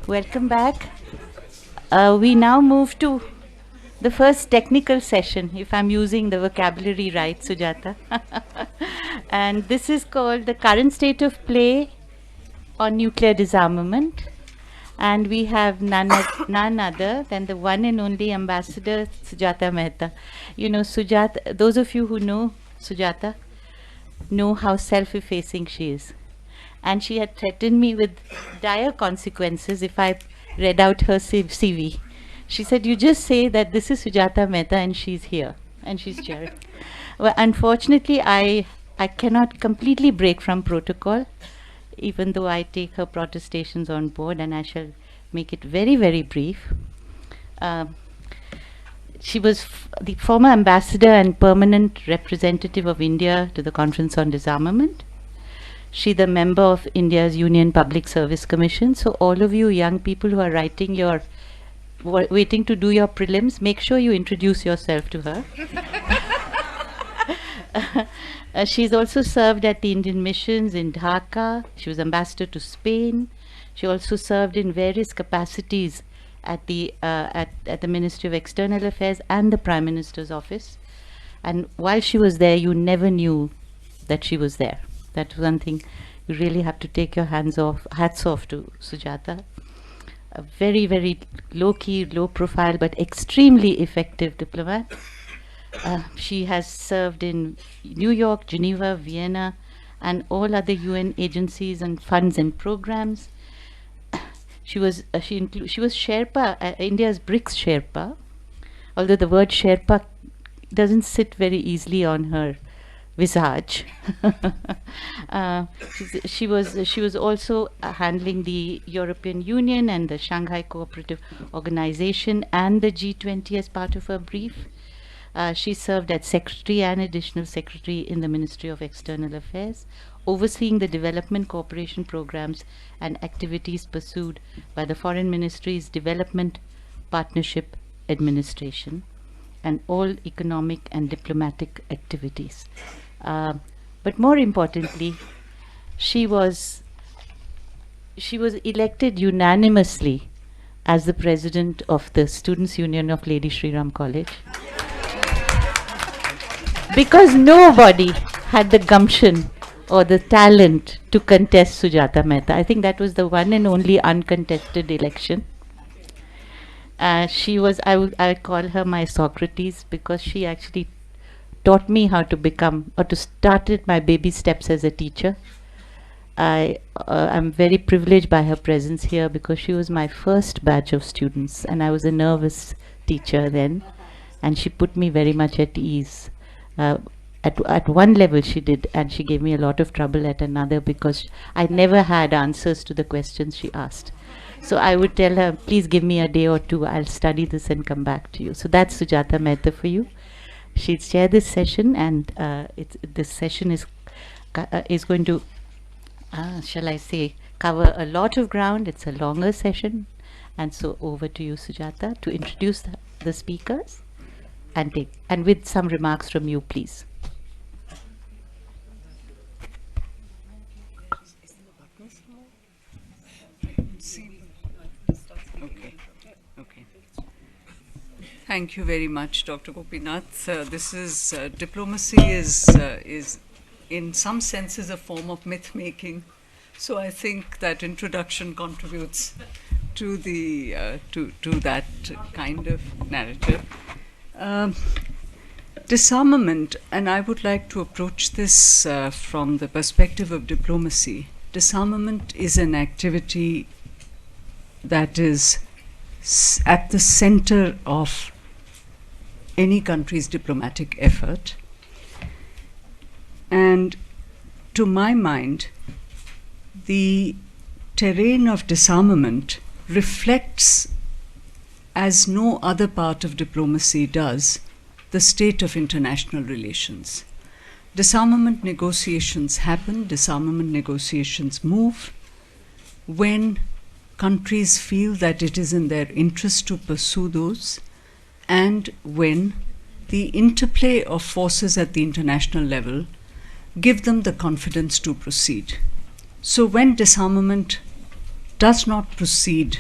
Welcome back. We now move to the first technical session, if I'm using the vocabulary right, Sujata. And this is called the current state of play on nuclear disarmament. And we have none other than the one and only Ambassador Sujata Mehta. You know, Sujata, those of you who know Sujata know how self-effacing she is. And she had threatened me with dire consequences if I read out her CV. She said, you just say that this is Sujata Mehta and she's here and she's chair. Well, unfortunately, I cannot completely break from protocol, even though I take her protestations on board, and I shall make it very, very brief. She was the former ambassador and permanent representative of India to the Conference on Disarmament. She's the member of India's Union Public Service Commission. So all of you young people who are writing your, waiting to do your prelims, make sure you introduce yourself to her. She's also served at the Indian missions in Dhaka. She was ambassador to Spain. She also served in various capacities at the Ministry of External Affairs and the Prime Minister's office. And while she was there, you never knew that she was there. That's one thing you really have to take your hats off to Sujata. A very, very low-key, low-profile, but extremely effective diplomat. She has served in New York, Geneva, Vienna, and all other UN agencies and funds and programs. She was Sherpa, India's BRICS Sherpa, although the word Sherpa doesn't sit very easily on her visage. She was also handling the European Union and the Shanghai Cooperative Organization and the G20 as part of her brief. She served as secretary and additional secretary in the Ministry of External Affairs, overseeing the development cooperation programs and activities pursued by the Foreign Ministry's Development Partnership Administration and all economic and diplomatic activities. But more importantly, she was elected unanimously as the president of the Students' Union of Lady Shri Ram College. Because nobody had the gumption or the talent to contest Sujata Mehta. I think that was the one and only uncontested election. I call her my Socrates, because she actually taught me how to become, or to started my baby steps as a teacher. I'm very privileged by her presence here, because she was my first batch of students and I was a nervous teacher then, and she put me very much at ease. At one level she did, and she gave me a lot of trouble at another, because I never had answers to the questions she asked. So I would tell her, please give me a day or two, I'll study this and come back to you. So that's Sujata Mehta for you. She'll chair this session, and this session is going to, shall I say, cover a lot of ground. It's a longer session, and so over to you, Sujata, to introduce the speakers and with some remarks from you, please. Thank you very much, Dr. Gopinath. This is diplomacy is in some senses a form of myth making. So I think that introduction contributes to the to that kind of narrative. Disarmament, and I would like to approach this from the perspective of diplomacy. Disarmament is an activity that is at the center of any country's diplomatic effort. And to my mind, the terrain of disarmament reflects, as no other part of diplomacy does, the state of international relations. Disarmament negotiations happen, disarmament negotiations move when countries feel that it is in their interest to pursue those, and when the interplay of forces at the international level give them the confidence to proceed. So when disarmament does not proceed,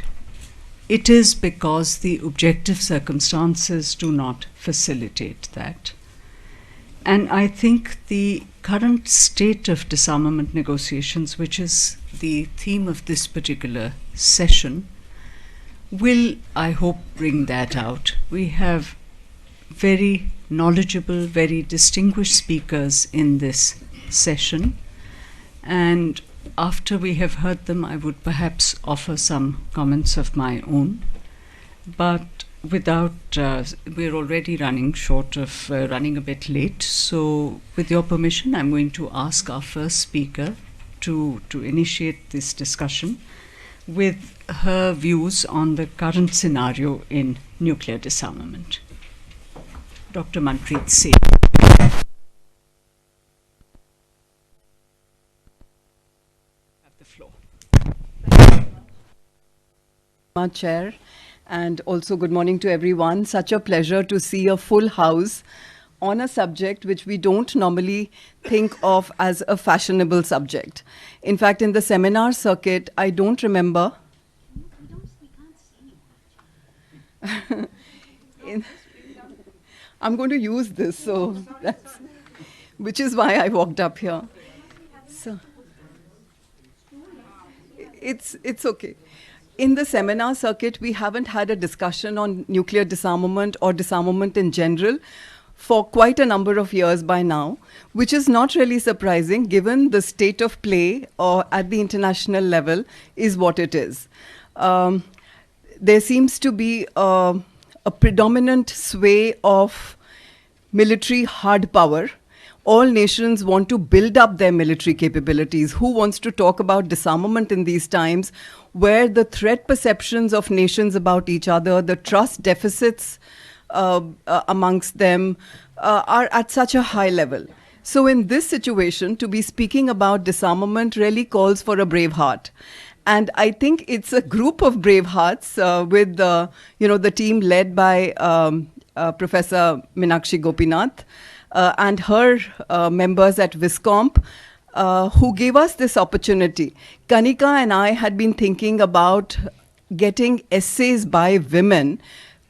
it is because the objective circumstances do not facilitate that. And I think the current state of disarmament negotiations, which is the theme of this particular session, will, I hope, bring that out. We have very knowledgeable, very distinguished speakers in this session, and after we have heard them, I would perhaps offer some comments of my own. But without, we're already running short of running a bit late, so with your permission, I'm going to ask our first speaker to initiate this discussion with her views on the current scenario in nuclear disarmament. Dr. Manpreet, Sethi. Have the floor. Chair, and also good morning to everyone. Such a pleasure to see a full house on a subject which we don't normally think of as a fashionable subject. In fact, in the seminar circuit, I don't remember. I'm going to use this, so that's, which is why I walked up here. So it's okay. In the seminar circuit, we haven't had a discussion on nuclear disarmament or disarmament in general for quite a number of years by now, which is not really surprising given the state of play or at the international level is what it is. There seems to be a predominant sway of military hard power. All nations want to build up their military capabilities. Who wants to talk about disarmament in these times where the threat perceptions of nations about each other, the trust deficits amongst them are at such a high level? So in this situation, to be speaking about disarmament really calls for a brave heart. And I think it's a group of brave hearts with the team led by Professor Meenakshi Gopinath and her members at Viscomp who gave us this opportunity. Kanika and I had been thinking about getting essays by women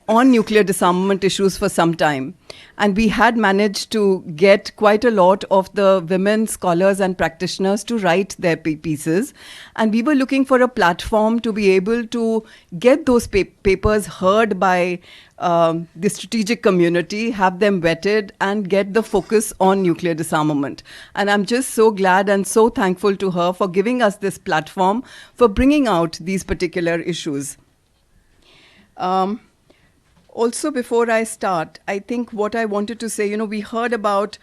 on nuclear disarmament issues for some time. And we had managed to get quite a lot of the women scholars and practitioners to write their pieces. And we were looking for a platform to be able to get those papers heard by the strategic community, have them vetted, and get the focus on nuclear disarmament. And I'm just so glad and so thankful to her for giving us this platform, for bringing out these particular issues. Also, before I start, I think what I wanted to say, we heard about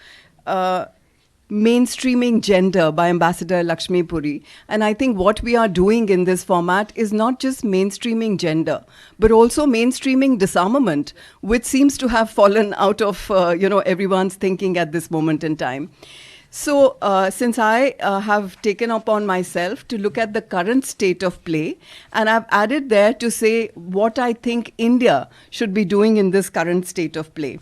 mainstreaming gender by Ambassador Lakshmi Puri. And I think what we are doing in this format is not just mainstreaming gender, but also mainstreaming disarmament, which seems to have fallen out of, everyone's thinking at this moment in time. So since I have taken upon myself to look at the current state of play, and I've added there to say what I think India should be doing in this current state of play.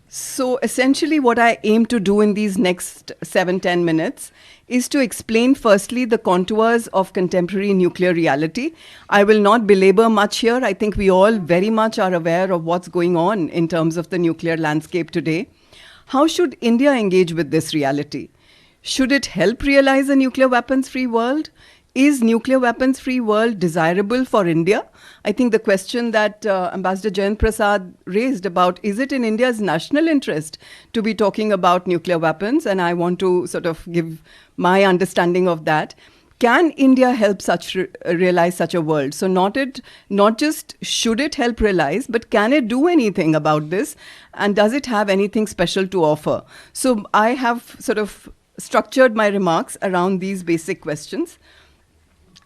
So essentially what I aim to do in these next 7-10 minutes is to explain firstly the contours of contemporary nuclear reality. I will not belabor much here. I think we all very much are aware of what's going on in terms of the nuclear landscape today. How should India engage with this reality? Should it help realize a nuclear weapons-free world? Is nuclear weapons-free world desirable for India? I think the question that Ambassador Jayant Prasad raised about, is it in India's national interest to be talking about nuclear weapons? And I want to sort of give my understanding of that. Can India help realize such a world? So not just should it help realize, but can it do anything about this? And does it have anything special to offer? So I have sort of structured my remarks around these basic questions.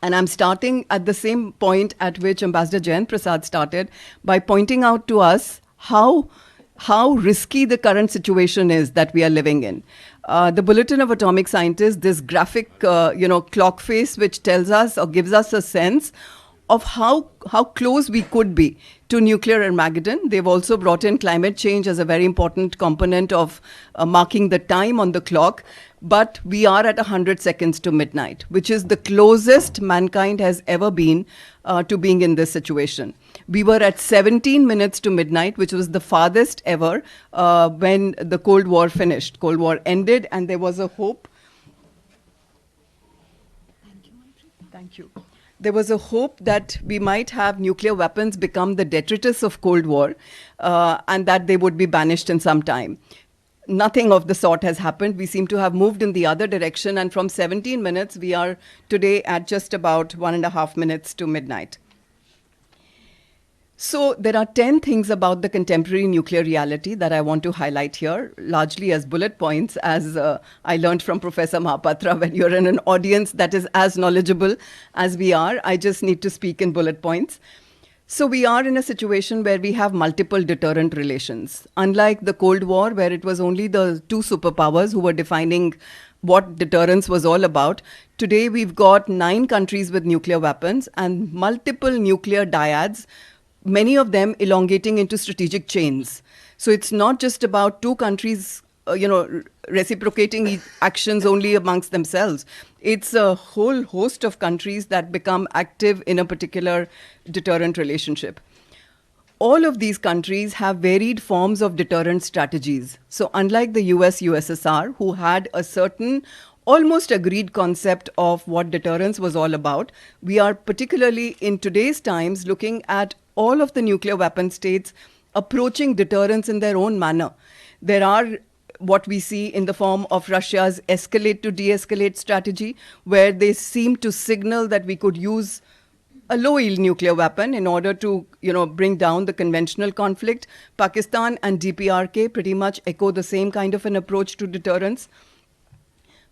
And I'm starting at the same point at which Ambassador Jayant Prasad started, by pointing out to us how risky the current situation is that we are living in. The Bulletin of Atomic Scientists, this graphic, clock face, which tells us or gives us a sense of how close we could be to nuclear Armageddon. They've also brought in climate change as a very important component of marking the time on the clock. But we are at 100 seconds to midnight, which is the closest mankind has ever been to being in this situation. We were at 17 minutes to midnight, which was the farthest ever when the Cold War finished. Cold War ended, and there was a hope. Thank you. There was a hope that we might have nuclear weapons become the detritus of Cold War and that they would be banished in some time. Nothing of the sort has happened. We seem to have moved in the other direction, and from 17 minutes, we are today at just about 1.5 minutes to midnight. So there are 10 things about the contemporary nuclear reality that I want to highlight here, largely as bullet points, as I learned from Professor Mahapatra. When you're in an audience that is as knowledgeable as we are, I just need to speak in bullet points. So we are in a situation where we have multiple deterrent relations. Unlike the Cold War, where it was only the two superpowers who were defining what deterrence was all about, today we've got 9 countries with nuclear weapons and multiple nuclear dyads, many of them elongating into strategic chains. So it's not just about 2 countries, reciprocating actions only amongst themselves. It's a whole host of countries that become active in a particular deterrent relationship. All of these countries have varied forms of deterrent strategies. So unlike the US, USSR, who had a certain almost agreed concept of what deterrence was all about, we are particularly in today's times looking at all of the nuclear weapon states approaching deterrence in their own manner. There are what we see in the form of Russia's escalate to de-escalate strategy, where they seem to signal that we could use a low-yield nuclear weapon in order to, bring down the conventional conflict. Pakistan and DPRK pretty much echo the same kind of an approach to deterrence.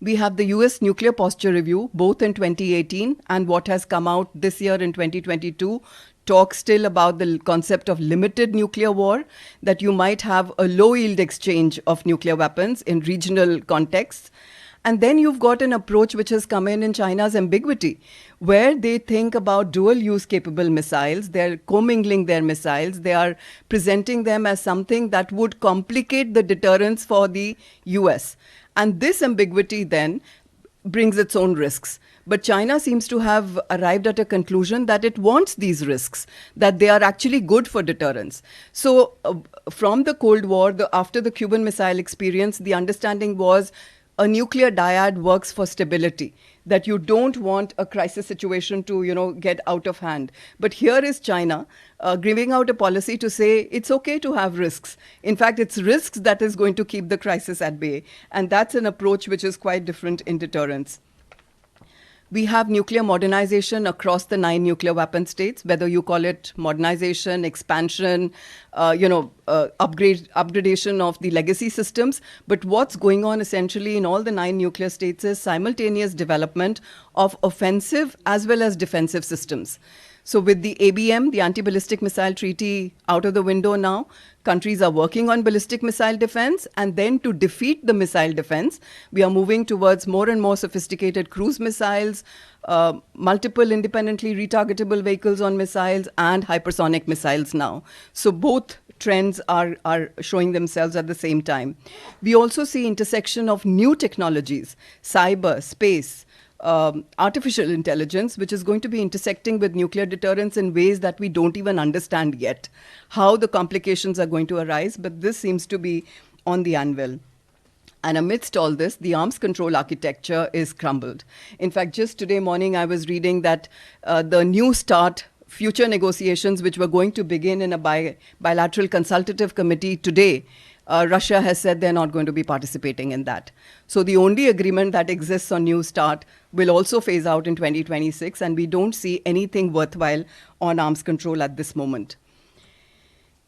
We have the US Nuclear Posture Review, both in 2018 and what has come out this year in 2022, talk still about the concept of limited nuclear war, that you might have a low-yield exchange of nuclear weapons in regional contexts. And then you've got an approach which has come in China's ambiguity, where they think about dual-use capable missiles. They're commingling their missiles. They are presenting them as something that would complicate the deterrence for the US. And this ambiguity then brings its own risks. But China seems to have arrived at a conclusion that it wants these risks, that they are actually good for deterrence. So from the Cold War, after the Cuban Missile experience, the understanding was a nuclear dyad works for stability, that you don't want a crisis situation to, get out of hand. But here is China giving out a policy to say it's okay to have risks. In fact, it's risks that is going to keep the crisis at bay. And that's an approach which is quite different in deterrence. We have nuclear modernization across the 9 nuclear weapon states, whether you call it modernization, expansion, upgradation of the legacy systems. But what's going on essentially in all the 9 nuclear states is simultaneous development of offensive as well as defensive systems. So with the ABM, the Anti-Ballistic Missile Treaty, out of the window now, countries are working on ballistic missile defense. And then to defeat the missile defense, we are moving towards more and more sophisticated cruise missiles, multiple independently retargetable vehicles on missiles, and hypersonic missiles now. So both trends are showing themselves at the same time. We also see intersection of new technologies, cyber, space, artificial intelligence, which is going to be intersecting with nuclear deterrence in ways that we don't even understand yet, how the complications are going to arise, but this seems to be on the anvil. And amidst all this, the arms control architecture is crumbled. In fact, just today morning, I was reading that the New START future negotiations, which were going to begin in a bilateral consultative committee today, Russia has said they're not going to be participating in that. So the only agreement that exists on New START will also phase out in 2026, and we don't see anything worthwhile on arms control at this moment.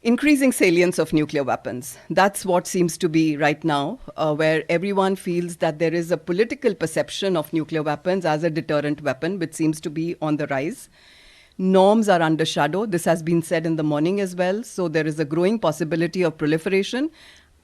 Increasing salience of nuclear weapons. That's what seems to be right now, where everyone feels that there is a political perception of nuclear weapons as a deterrent weapon, which seems to be on the rise. Norms are under shadow. This has been said in the morning as well. So there is a growing possibility of proliferation.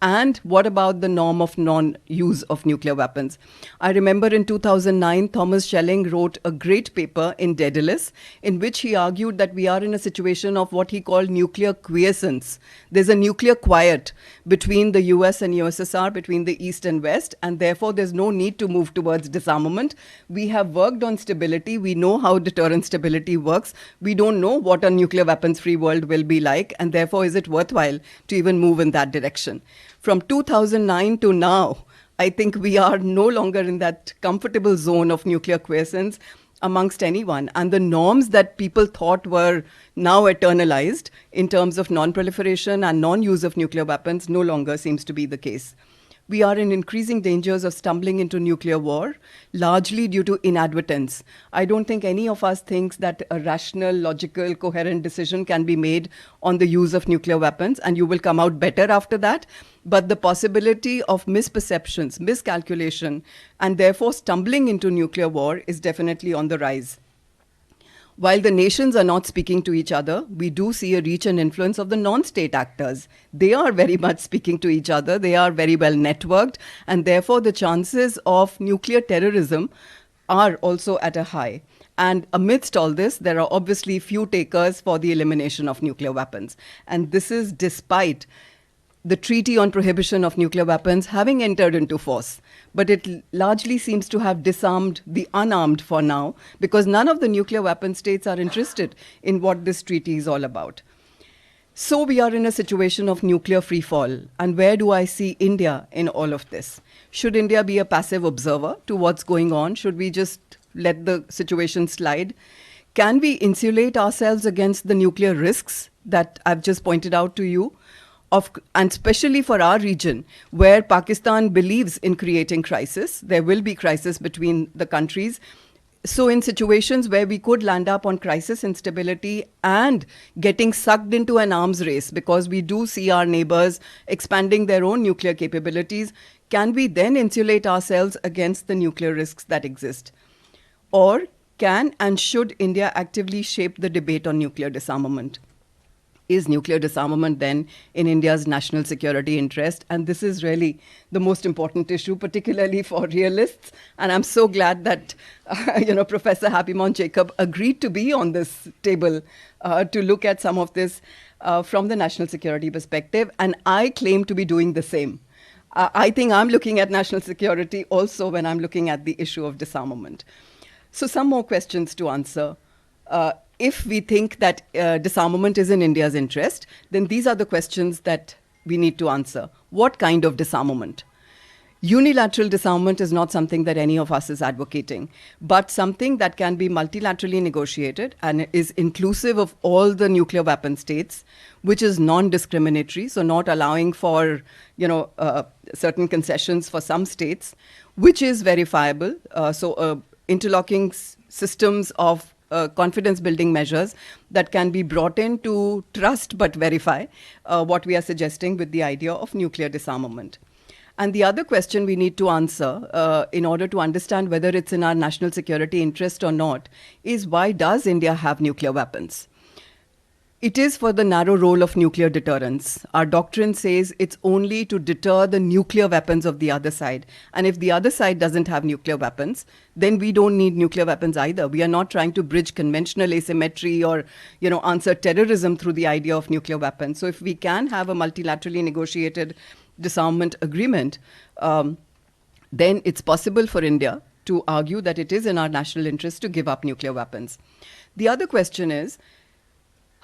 And what about the norm of non-use of nuclear weapons? I remember in 2009, Thomas Schelling wrote a great paper in Daedalus in which he argued that we are in a situation of what he called nuclear quiescence. There's a nuclear quiet between the US and USSR, between the East and West, and therefore there's no need to move towards disarmament. We have worked on stability. We know how deterrent stability works. We don't know what a nuclear weapons-free world will be like, and therefore is it worthwhile to even move in that direction? From 2009 to now, I think we are no longer in that comfortable zone of nuclear quiescence amongst anyone. And the norms that people thought were now eternalized in terms of non-proliferation and non-use of nuclear weapons no longer seems to be the case. We are in increasing dangers of stumbling into nuclear war, largely due to inadvertence. I don't think any of us thinks that a rational, logical, coherent decision can be made on the use of nuclear weapons, and you will come out better after that. But the possibility of misperceptions, miscalculation, and therefore stumbling into nuclear war is definitely on the rise. While the nations are not speaking to each other, we do see a reach and influence of the non-state actors. They are very much speaking to each other. They are very well networked. And therefore, the chances of nuclear terrorism are also at a high. And amidst all this, there are obviously few takers for the elimination of nuclear weapons. And this is despite the Treaty on Prohibition of Nuclear Weapons having entered into force. But it largely seems to have disarmed the unarmed for now, because none of the nuclear weapon states are interested in what this treaty is all about. So we are in a situation of nuclear free fall. And where do I see India in all of this? Should India be a passive observer to what's going on? Should we just let the situation slide? Can we insulate ourselves against the nuclear risks that I've just pointed out to you? And especially for our region, where Pakistan believes in creating crisis, there will be crisis between the countries. So in situations where we could land up on crisis instability and getting sucked into an arms race, because we do see our neighbors expanding their own nuclear capabilities, can we then insulate ourselves against the nuclear risks that exist? Or can and should India actively shape the debate on nuclear disarmament? Is nuclear disarmament then in India's national security interest? And this is really the most important issue, particularly for realists. And I'm so glad that, Professor Happymon Jacob agreed to be on this table to look at some of this from the national security perspective. And I claim to be doing the same. I think I'm looking at national security also when I'm looking at the issue of disarmament. So some more questions to answer. If we think that disarmament is in India's interest, then these are the questions that we need to answer. What kind of disarmament? Unilateral disarmament is not something that any of us is advocating, but something that can be multilaterally negotiated and is inclusive of all the nuclear weapon states, which is non-discriminatory, so not allowing for certain concessions for some states, which is verifiable. Interlocking systems of confidence building measures that can be brought in to trust but verify what we are suggesting with the idea of nuclear disarmament. And the other question we need to answer in order to understand whether it's in our national security interest or not is, why does India have nuclear weapons? It is for the narrow role of nuclear deterrence. Our doctrine says it's only to deter the nuclear weapons of the other side. And if the other side doesn't have nuclear weapons, then we don't need nuclear weapons either. We are not trying to bridge conventional asymmetry or, answer terrorism through the idea of nuclear weapons. So if we can have a multilaterally negotiated disarmament agreement, then it's possible for India to argue that it is in our national interest to give up nuclear weapons. The other question is,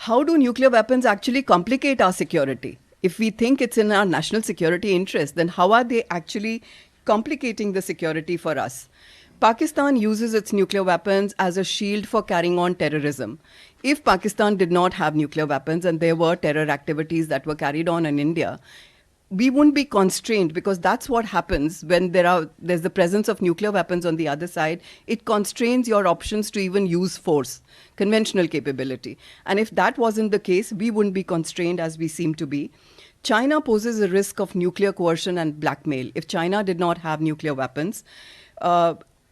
how do nuclear weapons actually complicate our security? If we think it's in our national security interest, then how are they actually complicating the security for us? Pakistan uses its nuclear weapons as a shield for carrying on terrorism. If Pakistan did not have nuclear weapons and there were terror activities that were carried on in India, we wouldn't be constrained, because that's what happens when there's the presence of nuclear weapons on the other side. It constrains your options to even use force, conventional capability. And if that wasn't the case, we wouldn't be constrained as we seem to be. China poses a risk of nuclear coercion and blackmail. If China did not have nuclear weapons,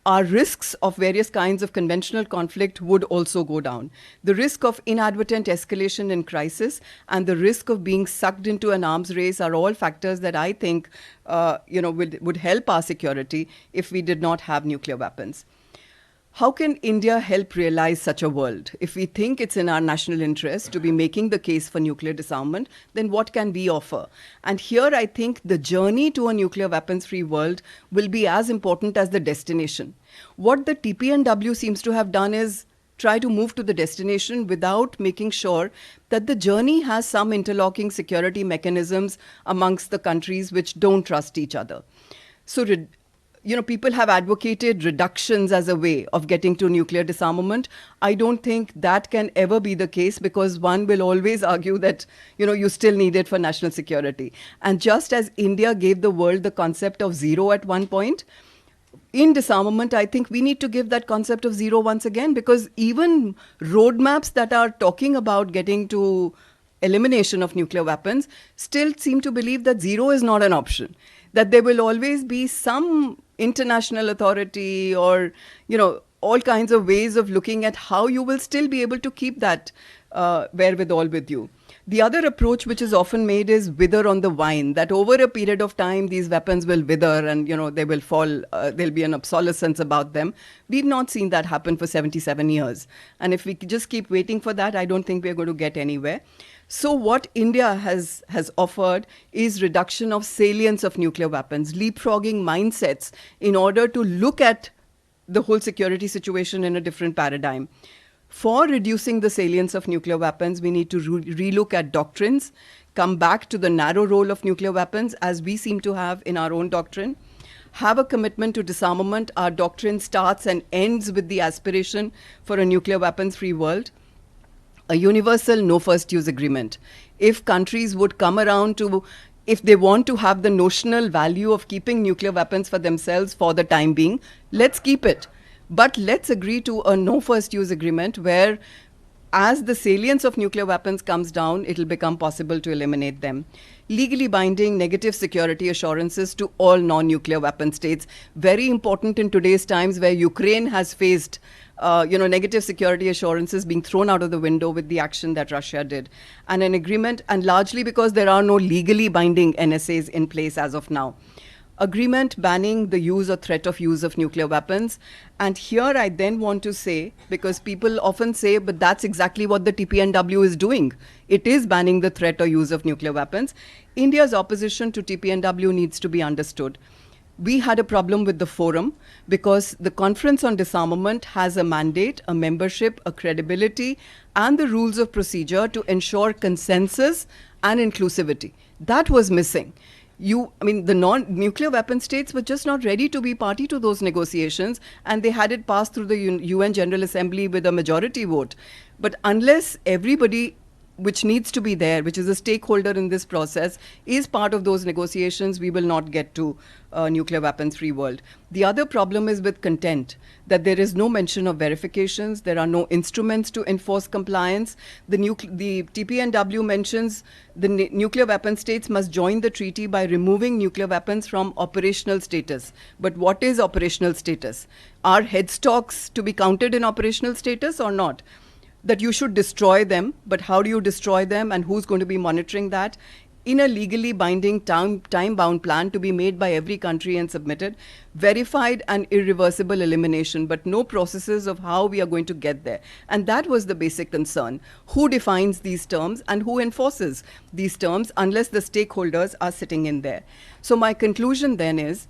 our risks of various kinds of conventional conflict would also go down. The risk of inadvertent escalation in crisis and the risk of being sucked into an arms race are all factors that I think would help our security if we did not have nuclear weapons. How can India help realize such a world? If we think it's in our national interest to be making the case for nuclear disarmament, then what can we offer? And here I think the journey to a nuclear weapons-free world will be as important as the destination. What the TPNW seems to have done is try to move to the destination without making sure that the journey has some interlocking security mechanisms amongst the countries which don't trust each other. So, people have advocated reductions as a way of getting to nuclear disarmament. I don't think that can ever be the case because one will always argue that, you still need it for national security. And just as India gave the world the concept of zero at one point, in disarmament, I think we need to give that concept of zero once again, because even roadmaps that are talking about getting to elimination of nuclear weapons still seem to believe that zero is not an option, that there will always be some international authority or, all kinds of ways of looking at how you will still be able to keep that wherewithal with you. The other approach which is often made is wither on the vine, that over a period of time, these weapons will wither and, they will fall, there'll be an obsolescence about them. We've not seen that happen for 77 years. And if we just keep waiting for that, I don't think we're going to get anywhere. So what India has offered is reduction of salience of nuclear weapons, leapfrogging mindsets in order to look at the whole security situation in a different paradigm. For reducing the salience of nuclear weapons, we need to relook at doctrines, come back to the narrow role of nuclear weapons as we seem to have in our own doctrine, have a commitment to disarmament. Our doctrine starts and ends with the aspiration for a nuclear weapons-free world. A universal no first use agreement. If countries would come around to, if they want to have the notional value of keeping nuclear weapons for themselves for the time being, let's keep it. But let's agree to a no first use agreement where as the salience of nuclear weapons comes down, it'll become possible to eliminate them. Legally binding negative security assurances to all non-nuclear weapon states. Very important in today's times where Ukraine has faced negative security assurances being thrown out of the window with the action that Russia did. And an agreement, and largely because there are no legally binding NSAs in place as of now. Agreement banning the use or threat of use of nuclear weapons. And here I then want to say, because people often say, but that's exactly what the TPNW is doing. It is banning the threat or use of nuclear weapons. India's opposition to TPNW needs to be understood. We had a problem with the forum because the Conference on Disarmament has a mandate, a membership, a credibility, and the rules of procedure to ensure consensus and inclusivity. That was missing. The non-nuclear weapon states were just not ready to be party to those negotiations, and they had it passed through the UN General Assembly with a majority vote. But unless everybody which needs to be there, which is a stakeholder in this process, is part of those negotiations, we will not get to a nuclear weapons-free world. The other problem is with content, that there is no mention of verifications, there are no instruments to enforce compliance. The TPNW mentions the nuclear weapon states must join the treaty by removing nuclear weapons from operational status. But what is operational status? Are headstocks to be counted in operational status or not? That you should destroy them, but how do you destroy them and who's going to be monitoring that? In a legally binding time-bound plan to be made by every country and submitted, verified and irreversible elimination, but no processes of how we are going to get there. And that was the basic concern. Who defines these terms and who enforces these terms unless the stakeholders are sitting in there? So my conclusion then is,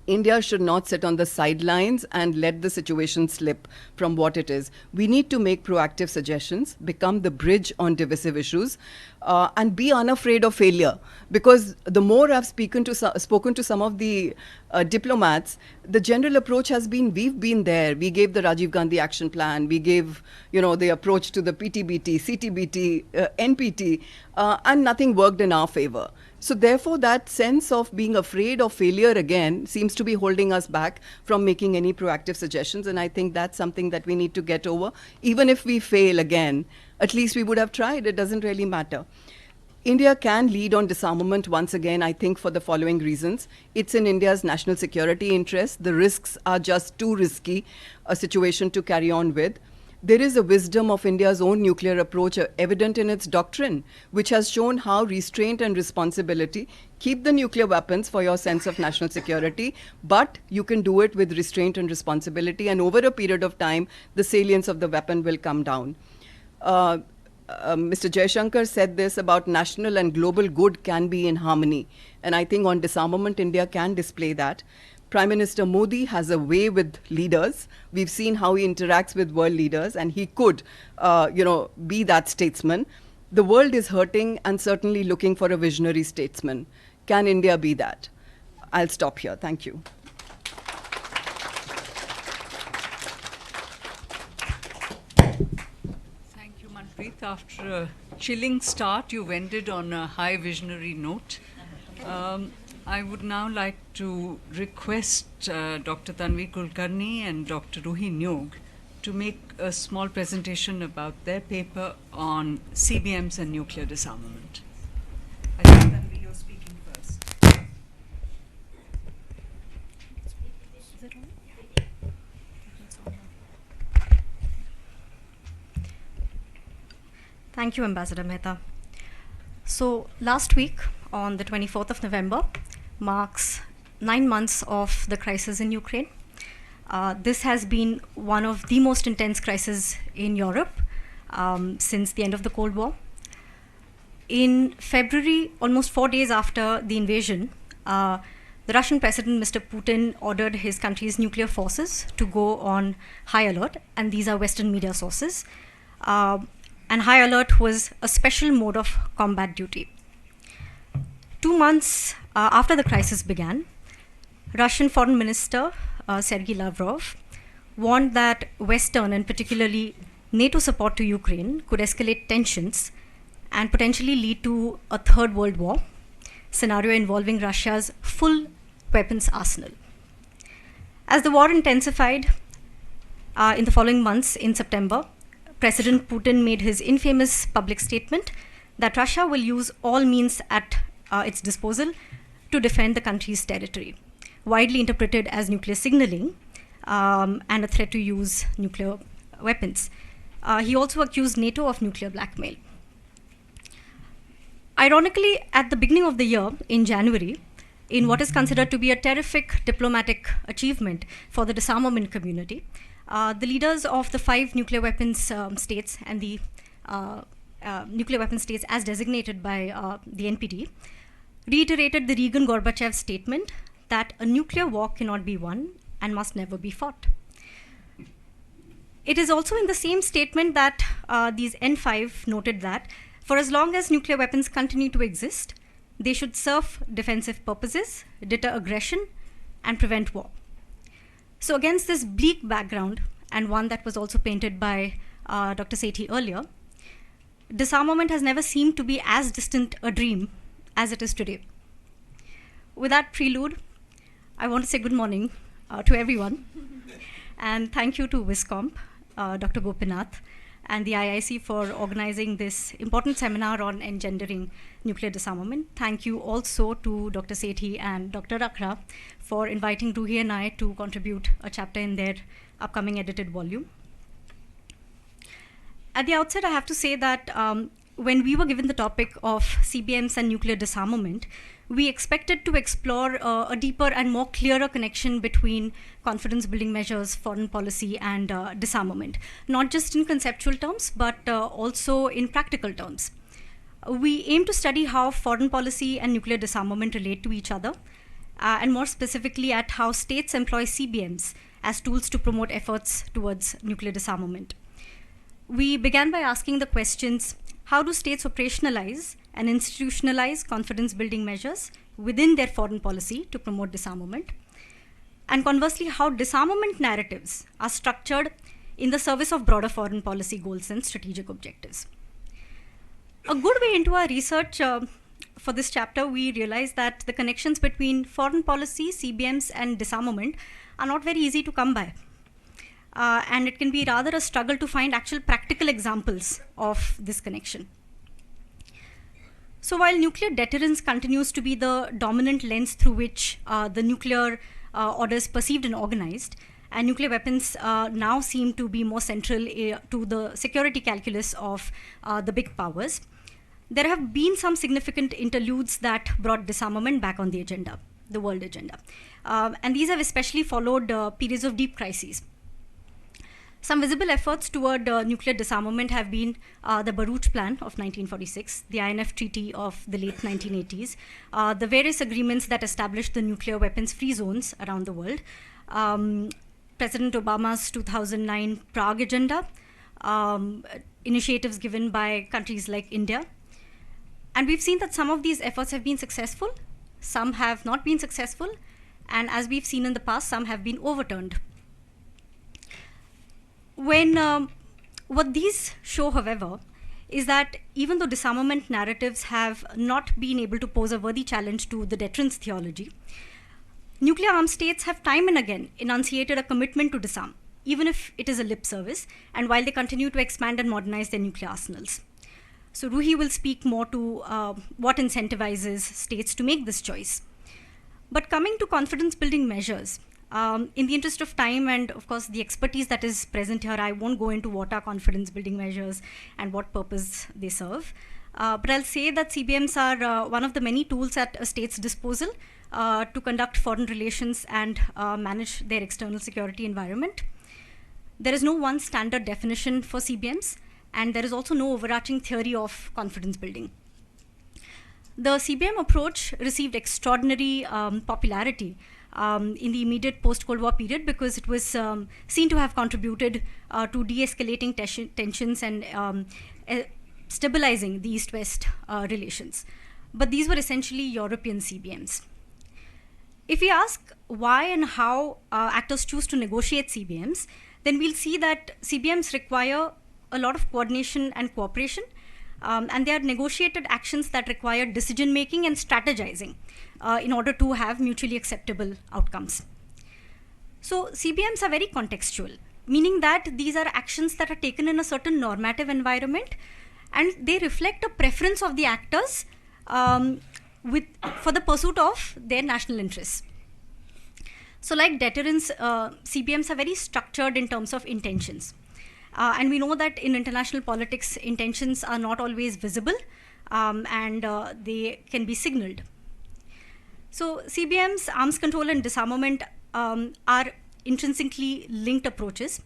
India should not sit on the sidelines and let the situation slip from what it is. We need to make proactive suggestions, become the bridge on divisive issues, and be unafraid of failure. Because the more I've spoken to some of the diplomats, the general approach has been, we've been there. We gave the Rajiv Gandhi Action Plan. We gave, the approach to the PTBT, CTBT, NPT, and nothing worked in our favor. So therefore, that sense of being afraid of failure again seems to be holding us back from making any proactive suggestions. And I think that's something that we need to get over. Even if we fail again, at least we would have tried. It doesn't really matter. India can lead on disarmament once again, I think, for the following reasons. It's in India's national security interest. The risks are just too risky a situation to carry on with. There is a wisdom of India's own nuclear approach evident in its doctrine, which has shown how restraint and responsibility keep the nuclear weapons for your sense of national security, but you can do it with restraint and responsibility, and over a period of time, the salience of the weapon will come down. Mr. Jaishankar said this about national and global good can be in harmony. And I think on disarmament, India can display that. Prime Minister Modi has a way with leaders. We've seen how he interacts with world leaders, and he could, be that statesman. The world is hurting and certainly looking for a visionary statesman. Can India be that? I'll stop here. Thank you. Manpreet, after a chilling start, you've ended on a high visionary note. I would now like to request Dr. Tanvi Kulkarni and Dr. Ruhee Neog to make a small presentation about their paper on CBMs and nuclear disarmament. I think, Tanvi, you're speaking first. Thank you, Ambassador Mehta. So last week, on the 24th of November, marks 9 months of the crisis in Ukraine. This has been one of the most intense crises in Europe since the end of the Cold War. In February, almost 4 days after the invasion, the Russian President, Mr. Putin, ordered his country's nuclear forces to go on high alert, and these are Western media sources. And high alert was a special mode of combat duty. 2 months after the crisis began, Russian Foreign Minister Sergei Lavrov warned that Western and particularly NATO support to Ukraine could escalate tensions and potentially lead to a third world war scenario involving Russia's full weapons arsenal. As the war intensified in the following months, in September, President Putin made his infamous public statement that Russia will use all means at its disposal to defend the country's territory, widely interpreted as nuclear signaling and a threat to use nuclear weapons. He also accused NATO of nuclear blackmail. Ironically, at the beginning of the year, in January, in what is considered to be a terrific diplomatic achievement for the disarmament community, the leaders of the 5 nuclear weapons states and the nuclear weapons states as designated by the NPT reiterated the Reagan-Gorbachev statement that a nuclear war cannot be won and must never be fought. It is also in the same statement that these N5 noted that for as long as nuclear weapons continue to exist, they should serve defensive purposes, deter aggression, and prevent war. So against this bleak background, and one that was also painted by Dr. Sethi earlier, disarmament has never seemed to be as distant a dream as it is today. With that prelude, I want to say good morning to everyone, and thank you to WISCOMP, Dr. Gopinath, and the IIC for organizing this important seminar on engendering nuclear disarmament. Thank you also to Dr. Sethi and Dr. Rakra for inviting Ruhee and I to contribute a chapter in their upcoming edited volume. At the outset, I have to say that when we were given the topic of CBMs and nuclear disarmament, we expected to explore a deeper and more clearer connection between confidence-building measures, foreign policy, and disarmament, not just in conceptual terms, but also in practical terms. We aim to study how foreign policy and nuclear disarmament relate to each other, and more specifically at how states employ CBMs as tools to promote efforts towards nuclear disarmament. We began by asking the questions, how do states operationalize and institutionalize confidence-building measures within their foreign policy to promote disarmament? And conversely, how disarmament narratives are structured in the service of broader foreign policy goals and strategic objectives. A good way into our research for this chapter, we realized that the connections between foreign policy, CBMs, and disarmament are not very easy to come by. And it can be rather a struggle to find actual practical examples of this connection. So while nuclear deterrence continues to be the dominant lens through which the nuclear order is perceived and organized, and nuclear weapons now seem to be more central to the security calculus of the big powers, there have been some significant interludes that brought disarmament back on the agenda, the world agenda. And these have especially followed periods of deep crises. Some visible efforts toward nuclear disarmament have been the Baruch Plan of 1946, the INF Treaty of the late 1980s, the various agreements that established the nuclear weapons-free zones around the world, President Obama's 2009 Prague Agenda, initiatives given by countries like India. And we've seen that some of these efforts have been successful, some have not been successful, and as we've seen in the past, some have been overturned. What these show, however, is that even though disarmament narratives have not been able to pose a worthy challenge to the deterrence theology, nuclear armed states have time and again enunciated a commitment to disarm, even if it is a lip service, and while they continue to expand and modernize their nuclear arsenals. So Ruhee will speak more to what incentivizes states to make this choice. But coming to confidence building measures, in the interest of time and of course the expertise that is present here, I won't go into what are confidence building measures and what purpose they serve. But I'll say that CBMs are one of the many tools at a state's disposal to conduct foreign relations and manage their external security environment. There is no one standard definition for CBMs, and there is also no overarching theory of confidence building. The CBM approach received extraordinary popularity in the immediate post-Cold War period because it was seen to have contributed to de-escalating tensions and stabilizing the East-West relations. But these were essentially European CBMs. If we ask why and how actors choose to negotiate CBMs, then we'll see that CBMs require a lot of coordination and cooperation, and they are negotiated actions that require decision-making and strategizing in order to have mutually acceptable outcomes. So CBMs are very contextual, meaning that these are actions that are taken in a certain normative environment, and they reflect a preference of the actors for the pursuit of their national interests. So like deterrence, CBMs are very structured in terms of intentions. And we know that in international politics, intentions are not always visible, and they can be signaled. So CBMs, arms control and disarmament are intrinsically linked approaches.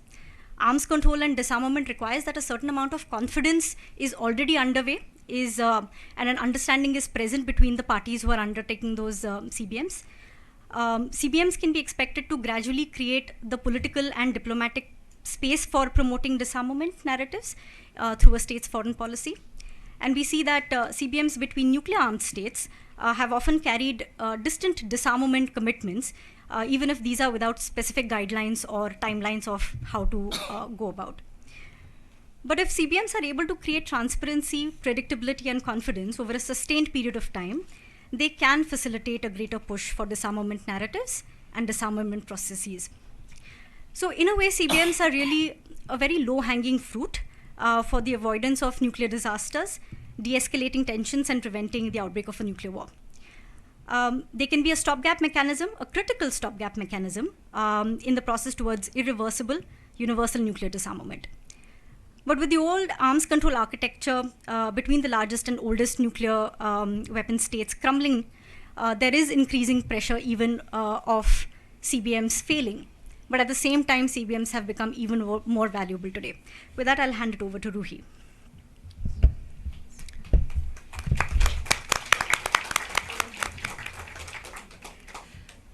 Arms control and disarmament requires that a certain amount of confidence is already underway, and an understanding is present between the parties who are undertaking those CBMs. CBMs can be expected to gradually create the political and diplomatic space for promoting disarmament narratives through a state's foreign policy. And we see that CBMs between nuclear armed states have often carried distant disarmament commitments, even if these are without specific guidelines or timelines of how to go about. But if CBMs are able to create transparency, predictability, and confidence over a sustained period of time, they can facilitate a greater push for disarmament narratives and disarmament processes. So in a way, CBMs are really a very low-hanging fruit for the avoidance of nuclear disasters, de-escalating tensions, and preventing the outbreak of a nuclear war. They can be a stopgap mechanism, a critical stopgap mechanism in the process towards irreversible universal nuclear disarmament. But with the old arms control architecture between the largest and oldest nuclear weapon states crumbling, there is increasing pressure even of CBMs failing. But at the same time, CBMs have become even more valuable today. With that, I'll hand it over to Ruhee.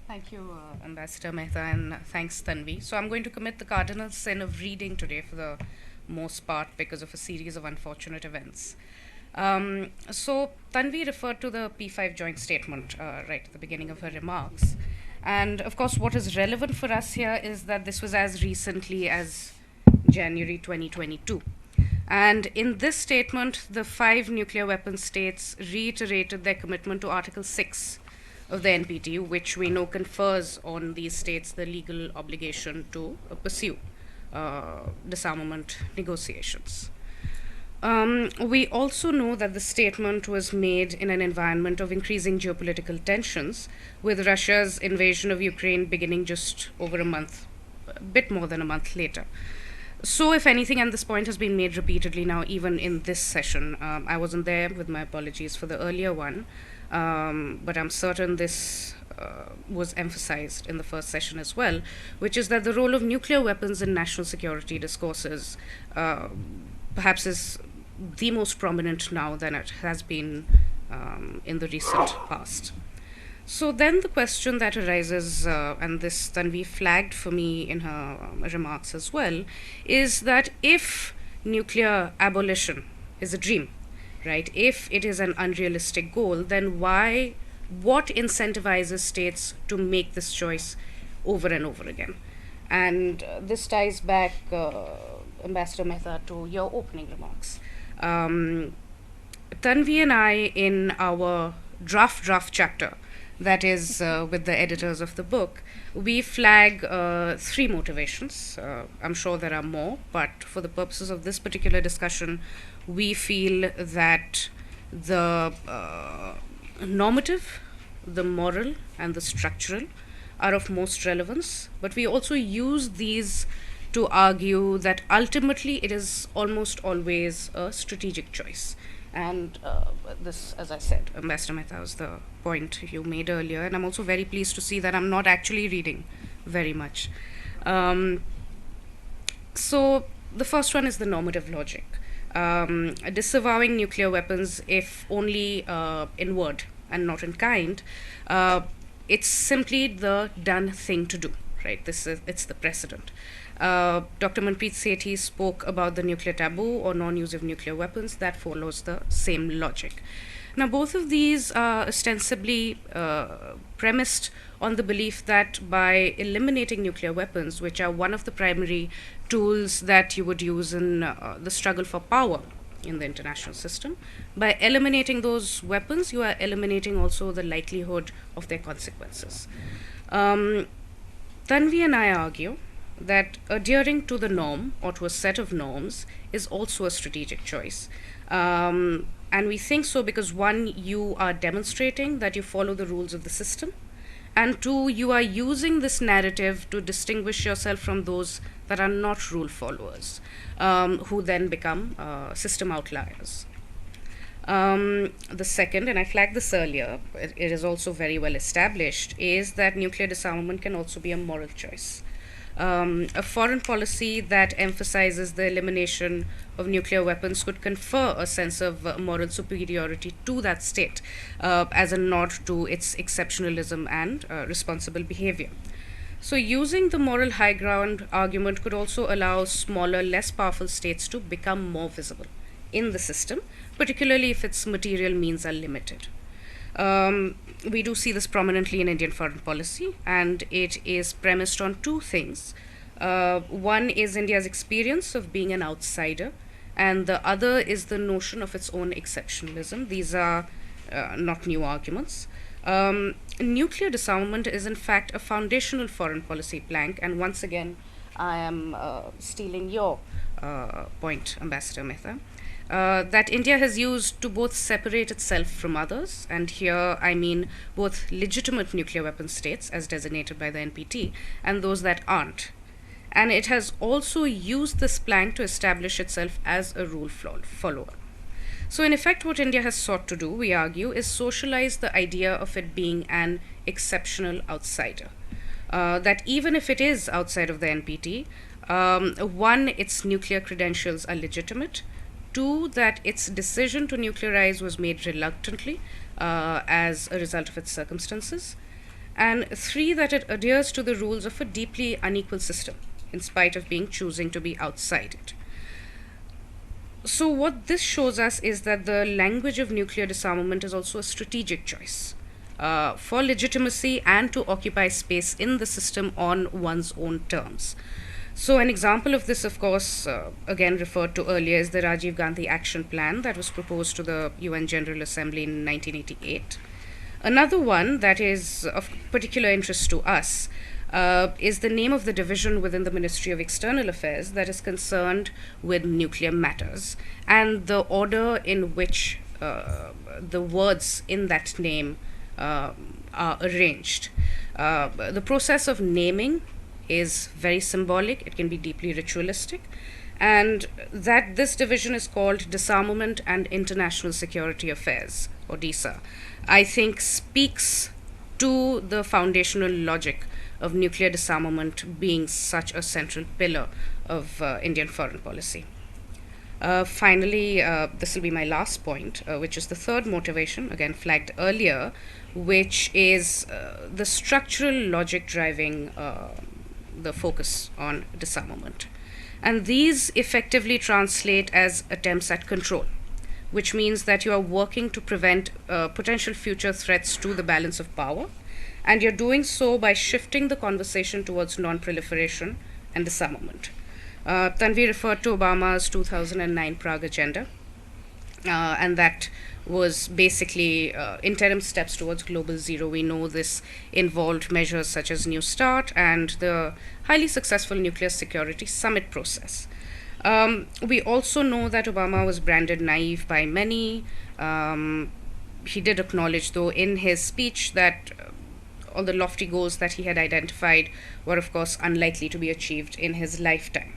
Thank you, Ambassador Mehta, and thanks, Tanvi. So I'm going to commit the cardinal sin of reading today for the most part because of a series of unfortunate events. So Tanvi referred to the P5 joint statement right at the beginning of her remarks. And of course, what is relevant for us here is that this was as recently as January 2022. And in this statement, the 5 nuclear weapon states reiterated their commitment to Article 6 of the NPT, which we know confers on these states the legal obligation to pursue disarmament negotiations. We also know that the statement was made in an environment of increasing geopolitical tensions, with Russia's invasion of Ukraine beginning just over a month, a bit more than a month later. So, if anything, and this point has been made repeatedly now, even in this session, I wasn't there, with my apologies for the earlier one, but I'm certain this was emphasized in the first session as well, which is that the role of nuclear weapons in national security discourses perhaps is the most prominent now than it has been in the recent past. So then the question that arises, and this Tanvi flagged for me in her remarks as well, is that if nuclear abolition is a dream, right, if it is an unrealistic goal, then what incentivizes states to make this choice over and over again? And this ties back, Ambassador Mehta, to your opening remarks. Tanvi and I, in our draft chapter, that is with the editors of the book, we flag 3 motivations. I'm sure there are more, but for the purposes of this particular discussion, we feel that the normative, the moral, and the structural are of most relevance, but we also use these to argue that ultimately it is almost always a strategic choice. And this, as I said, Ambassador Mehta, was the point you made earlier, and I'm also very pleased to see that I'm not actually reading very much. So the first one is the normative logic. Disavowing nuclear weapons, if only in word and not in kind, it's simply the done thing to do, right? It's the precedent. Dr. Manpreet Sethi spoke about the nuclear taboo or non-use of nuclear weapons. That follows the same logic. Now, both of these are ostensibly premised on the belief that by eliminating nuclear weapons, which are one of the primary tools that you would use in the struggle for power in the international system, by eliminating those weapons, you are eliminating also the likelihood of their consequences. Tanvi and I argue that adhering to the norm or to a set of norms is also a strategic choice. And we think so because 1, you are demonstrating that you follow the rules of the system, and 2, you are using this narrative to distinguish yourself from those that are not rule followers, who then become system outliers. The second, and I flagged this earlier, it is also very well established, is that nuclear disarmament can also be a moral choice. A foreign policy that emphasizes the elimination of nuclear weapons could confer a sense of moral superiority to that state as a nod to its exceptionalism and responsible behavior. So using the moral high ground argument could also allow smaller, less powerful states to become more visible in the system, particularly if its material means are limited. We do see this prominently in Indian foreign policy, and it is premised on 2 things. One is India's experience of being an outsider, and the other is the notion of its own exceptionalism. These are not new arguments. Nuclear disarmament is, in fact, a foundational foreign policy plank, and once again, I am stealing your point, Ambassador Mehta. That India has used to both separate itself from others, and here I mean both legitimate nuclear weapon states, as designated by the NPT, and those that aren't. And it has also used this plank to establish itself as a rule follower. So in effect, what India has sought to do, we argue, is socialize the idea of it being an exceptional outsider. That even if it is outside of the NPT, 1, its nuclear credentials are legitimate, 2, that its decision to nuclearize was made reluctantly as a result of its circumstances, and 3, that it adheres to the rules of a deeply unequal system, in spite of being choosing to be outside it. So what this shows us is that the language of nuclear disarmament is also a strategic choice for legitimacy and to occupy space in the system on one's own terms. So an example of this, of course, again referred to earlier, is the Rajiv Gandhi Action Plan that was proposed to the UN General Assembly in 1988. Another one that is of particular interest to us is the name of the division within the Ministry of External Affairs that is concerned with nuclear matters, and the order in which the words in that name are arranged. The process of naming is very symbolic, it can be deeply ritualistic, and that this division is called Disarmament and International Security Affairs, or DISA, I think speaks to the foundational logic of nuclear disarmament being such a central pillar of Indian foreign policy. Finally, this will be my last point, which is the third motivation, again flagged earlier, which is the structural logic driving the focus on disarmament. And these effectively translate as attempts at control, which means that you are working to prevent potential future threats to the balance of power, and you're doing so by shifting the conversation towards non-proliferation and disarmament. Tanvi referred to Obama's 2009 Prague Agenda, and that was basically interim steps towards Global Zero. We know this involved measures such as New START and the highly successful Nuclear Security Summit process. We also know that Obama was branded naive by many. He did acknowledge, though, in his speech that all the lofty goals that he had identified were, of course, unlikely to be achieved in his lifetime.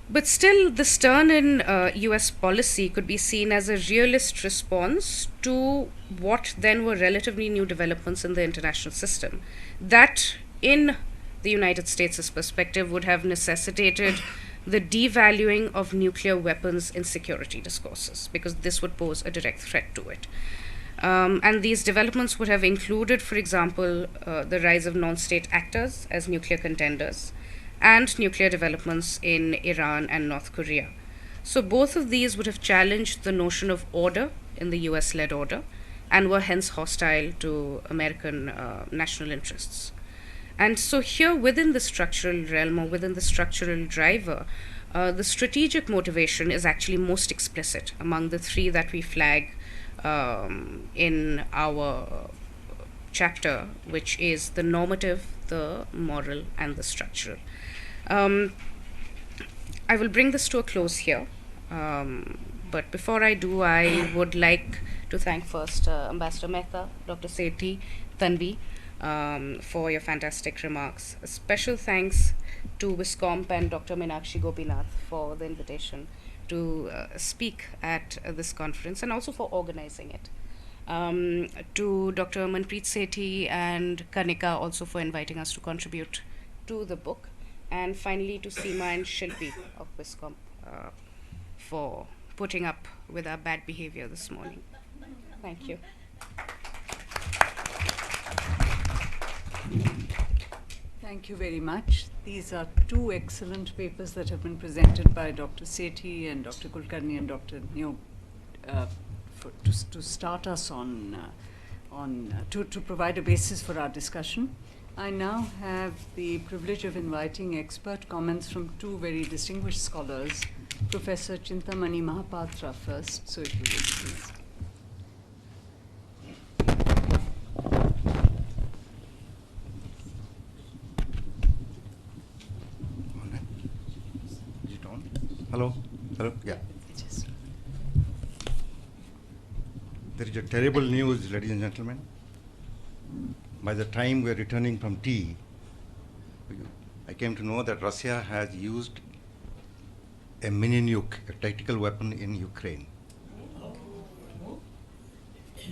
But still, this turn in US policy could be seen as a realist response to what then were relatively new developments in the international system that, in the United States' perspective, would have necessitated the devaluing of nuclear weapons in security discourses, because this would pose a direct threat to it. And these developments would have included, for example, the rise of non-state actors as nuclear contenders, and nuclear developments in Iran and North Korea. So both of these would have challenged the notion of order in the US-led order, and were hence hostile to American national interests. And so here, within the structural realm, or within the structural driver, the strategic motivation is actually most explicit among the three that we flag in our chapter, which is the normative, the moral, and the structural. I will bring this to a close here, but before I do, I would like to thank first Ambassador Mehta, Dr. Sethi, Tanvi, for your fantastic remarks. A special thanks to Wiscomp and Dr. Meenakshi Gopinath for the invitation to speak at this conference, and also for organizing it. To Dr. Manpreet Sethi and Kalinga also for inviting us to contribute to the book. And finally to Seema and Shilpi of Wiscomp for putting up with our bad behavior this morning. Thank you. Thank you very much. These are two excellent papers that have been presented by Dr. Sethi and Dr. Kulkarni and Dr. Neog to start us to provide a basis for our discussion. I now have the privilege of inviting expert comments from two very distinguished scholars, Professor Chintamani Mahapatra first, so if you would please. Is it on? Hello? Hello? Yeah. It is. There is a terrible news, ladies and gentlemen. By the time we are returning from tea, I came to know that Russia has used a mini nuke, a tactical weapon in Ukraine.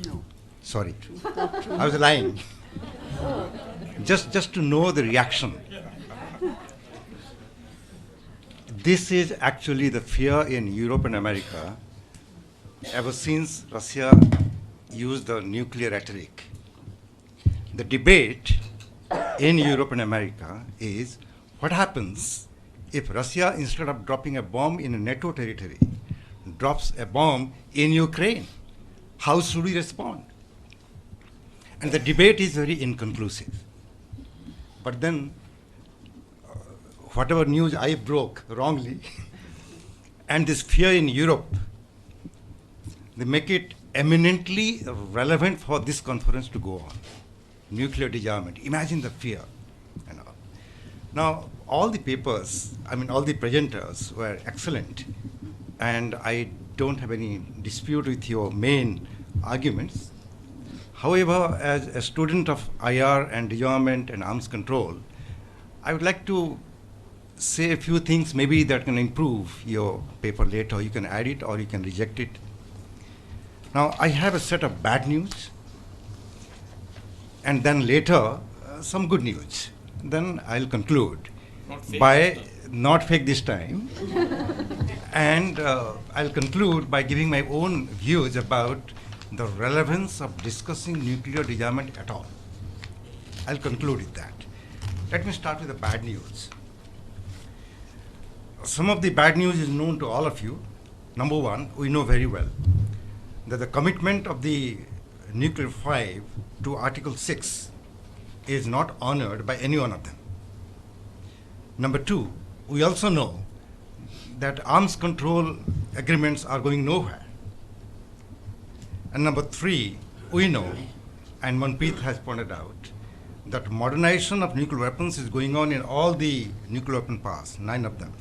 No. Sorry, I was lying. Just to know the reaction. This is actually the fear in Europe and America ever since Russia used the nuclear rhetoric. The debate in Europe and America is what happens if Russia, instead of dropping a bomb in a NATO territory, drops a bomb in Ukraine? How should we respond? And the debate is very inconclusive. But then, whatever news I broke wrongly, and this fear in Europe, they make it eminently relevant for this conference to go on. Nuclear disarmament. Imagine the fear. Now, all the papers, I mean, all the presenters were excellent, and I don't have any dispute with your main arguments. However, as a student of IR and disarmament and arms control, I would like to say a few things maybe that can improve your paper later. You can add it or you can reject it. Now, I have a set of bad news, and then later some good news. Then I'll conclude not fake this time, and I'll conclude by giving my own views about the relevance of discussing nuclear disarmament at all. I'll conclude with that. Let me start with the bad news. Some of the bad news is known to all of you. Number one, we know very well that the commitment of the Nuclear 5 to Article 6 is not honored by any one of them. Number two, we also know that arms control agreements are going nowhere. And number three, we know, and Manpreet has pointed out, that modernization of nuclear weapons is going on in all the nuclear weapon powers, 9 of them.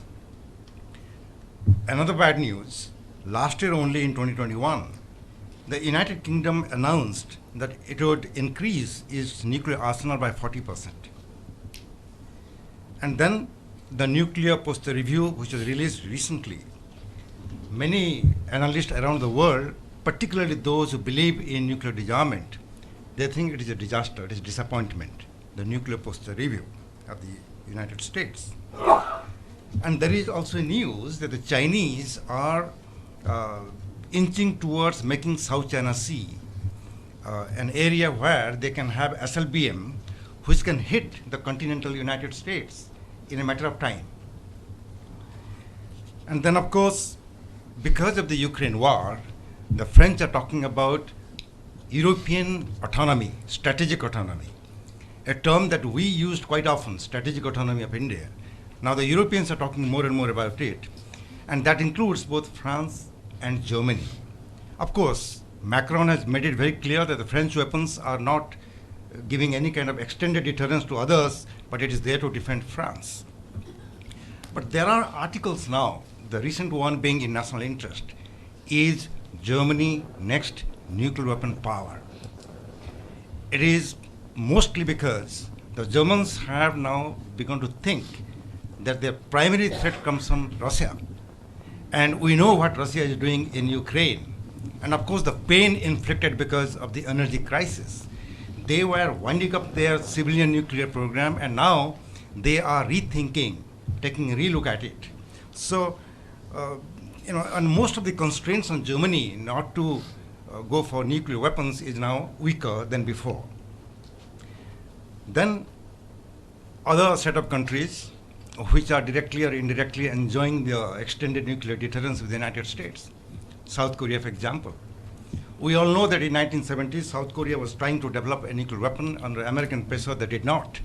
Another bad news, last year only in 2021, the United Kingdom announced that it would increase its nuclear arsenal by 40%. And then the nuclear posture review, which was released recently, many analysts around the world, particularly those who believe in nuclear disarmament, they think it is a disaster, it is disappointment, the nuclear posture review of the United States. And there is also news that the Chinese are inching towards making South China Sea an area where they can have SLBM, which can hit the continental United States in a matter of time. And then, of course, because of the Ukraine war, the French are talking about European autonomy, strategic autonomy, a term that we used quite often, strategic autonomy of India. Now the Europeans are talking more and more about it, and that includes both France and Germany. Of course, Macron has made it very clear that the French weapons are not giving any kind of extended deterrence to others, but it is there to defend France. But there are articles now, the recent one being in national interest, is Germany next nuclear weapon power? It is mostly because the Germans have now begun to think that their primary threat comes from Russia. And we know what Russia is doing in Ukraine. And of course the pain inflicted because of the energy crisis. They were winding up their civilian nuclear program, and now they are rethinking, taking a relook at it. So, and most of the constraints on Germany not to go for nuclear weapons is now weaker than before. Then other set of countries which are directly or indirectly enjoying the extended nuclear deterrence with the United States. South Korea, for example. We all know that in 1970s, South Korea was trying to develop a nuclear weapon under American pressure. They did not.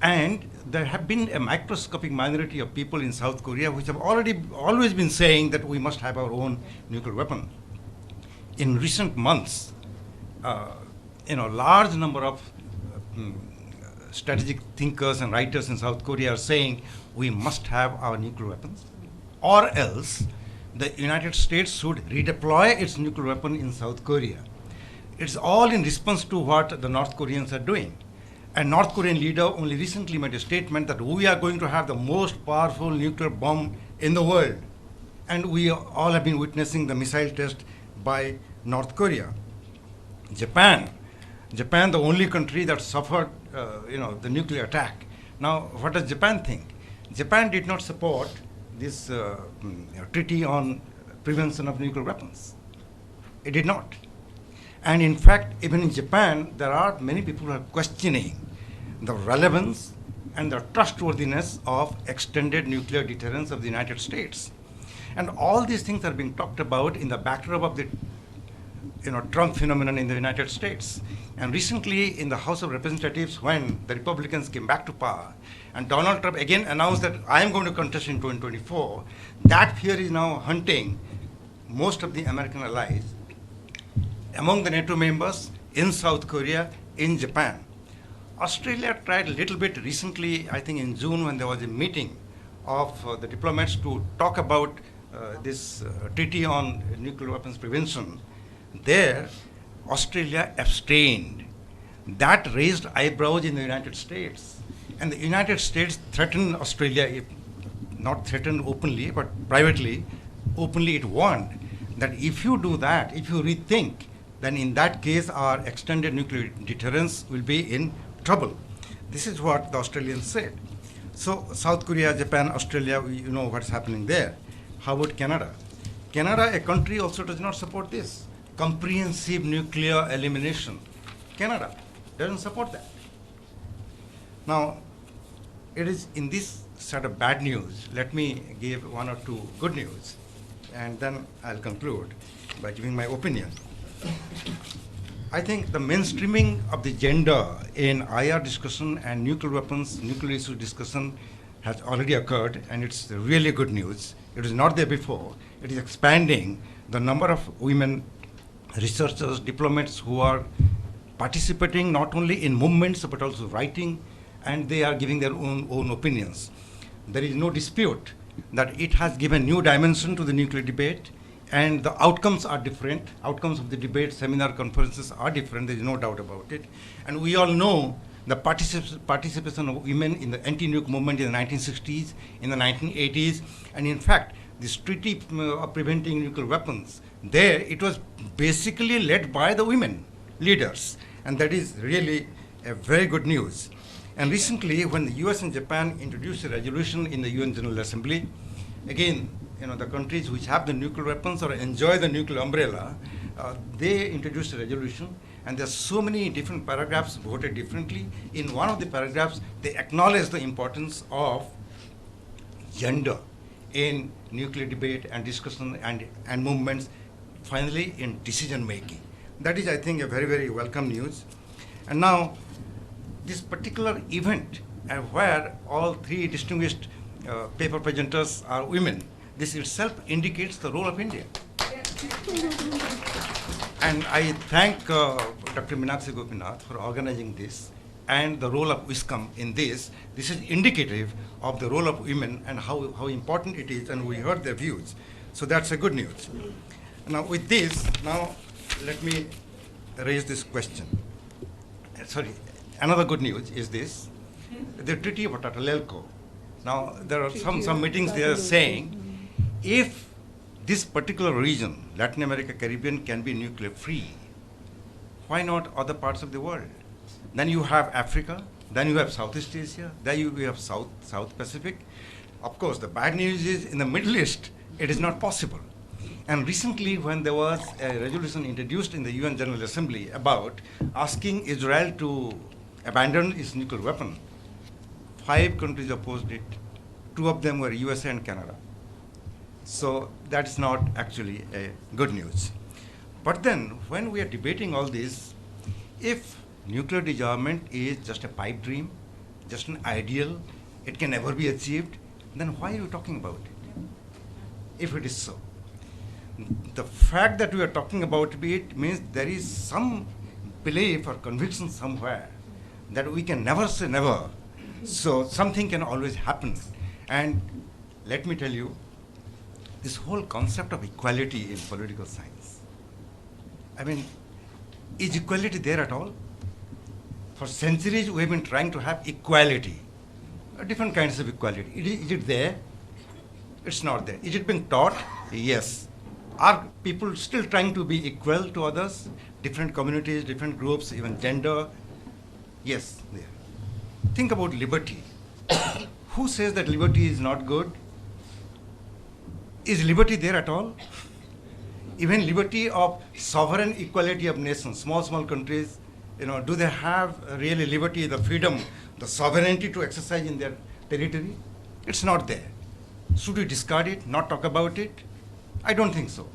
And there have been a microscopic minority of people in South Korea which have always been saying that we must have our own nuclear weapon. In recent months, large number of strategic thinkers and writers in South Korea are saying we must have our nuclear weapons, or else the United States should redeploy its nuclear weapon in South Korea. It's all in response to what the North Koreans are doing. A North Korean leader only recently made a statement that we are going to have the most powerful nuclear bomb in the world. And we all have been witnessing the missile test by North Korea. Japan, the only country that suffered the nuclear attack. Now, what does Japan think? Japan did not support this treaty on prevention of nuclear weapons. It did not. And in fact, even in Japan, there are many people who are questioning the relevance and the trustworthiness of extended nuclear deterrence of the United States. And all these things are being talked about in the backdrop of the Trump phenomenon in the United States. And recently in the House of Representatives, when the Republicans came back to power, and Donald Trump again announced that I am going to contest in 2024, that fear is now hunting most of the American allies, among the NATO members, in South Korea, in Japan. Australia tried a little bit recently, I think in June, when there was a meeting of the diplomats to talk about this treaty on nuclear weapons prevention. There, Australia abstained. That raised eyebrows in the United States. And the United States threatened Australia, if not threatened openly, but privately, openly it warned that if you do that, if you rethink, then in that case our extended nuclear deterrence will be in trouble. This is what the Australians said. So South Korea, Japan, Australia, you know what's happening there. How about Canada? Canada, a country, also does not support this. Comprehensive nuclear elimination. Canada doesn't support that. Now, it is in this set of bad news, let me give one or two good news, and then I'll conclude by giving my opinion. I think the mainstreaming of the gender in IR discussion and nuclear weapons, nuclear issue discussion has already occurred, and it's really good news. It was not there before. It is expanding the number of women researchers, diplomats who are participating not only in movements but also writing, and they are giving their own opinions. There is no dispute that it has given new dimension to the nuclear debate, and the outcomes are different. Outcomes of the debate, seminar, conferences are different, there is no doubt about it. And we all know the participation of women in the anti-nuke movement in the 1960s, in the 1980s, and in fact, this treaty of preventing nuclear weapons, there it was basically led by the women leaders, and that is really a very good news. And recently, when the US and Japan introduced a resolution in the UN General Assembly, again, you know, the countries which have the nuclear weapons or enjoy the nuclear umbrella, they introduced a resolution, and there are so many different paragraphs voted differently. In one of the paragraphs, they acknowledge the importance of gender in nuclear debate and discussion and movements, finally in decision making. That is, I think, a very, very welcome news. And now, this particular event where all three distinguished paper presenters are women, this itself indicates the role of India. And I thank Dr. Meenakshi Gopinath for organizing this, and the role of WISCOM in this. This is indicative of the role of women and how important it is, and we heard their views. So that's a good news. Now with this, now let me raise this question. Sorry, another good news is this, the Treaty of Tlatelolco. Now there are some meetings they are saying, if this particular region, Latin America, Caribbean, can be nuclear free, why not other parts of the world? Then you have Africa, then you have Southeast Asia, then you have South Pacific. Of course, the bad news is in the Middle East, it is not possible. And recently, when there was a resolution introduced in the UN General Assembly about asking Israel to abandon its nuclear weapon, 5 countries opposed it. 2 of them were USA and Canada. So that's not actually a good news. But then, when we are debating all this, if nuclear disarmament is just a pipe dream, just an ideal, it can never be achieved, then why are you talking about it? If it is so. The fact that we are talking about it means there is some belief or conviction somewhere that we can never say never. So something can always happen. And let me tell you, this whole concept of equality in political science, I mean, is equality there at all? For centuries, we have been trying to have equality, different kinds of equality. Is it there? It's not there. Is it being taught? Yes. Are people still trying to be equal to others? Different communities, different groups, even gender? Yes, there. Think about liberty. Who says that liberty is not good? Is liberty there at all? Even liberty of sovereign equality of nations, small countries, you know, do they have really liberty, the freedom, the sovereignty to exercise in their territory? It's not there. Should we discard it, not talk about it? I don't think so.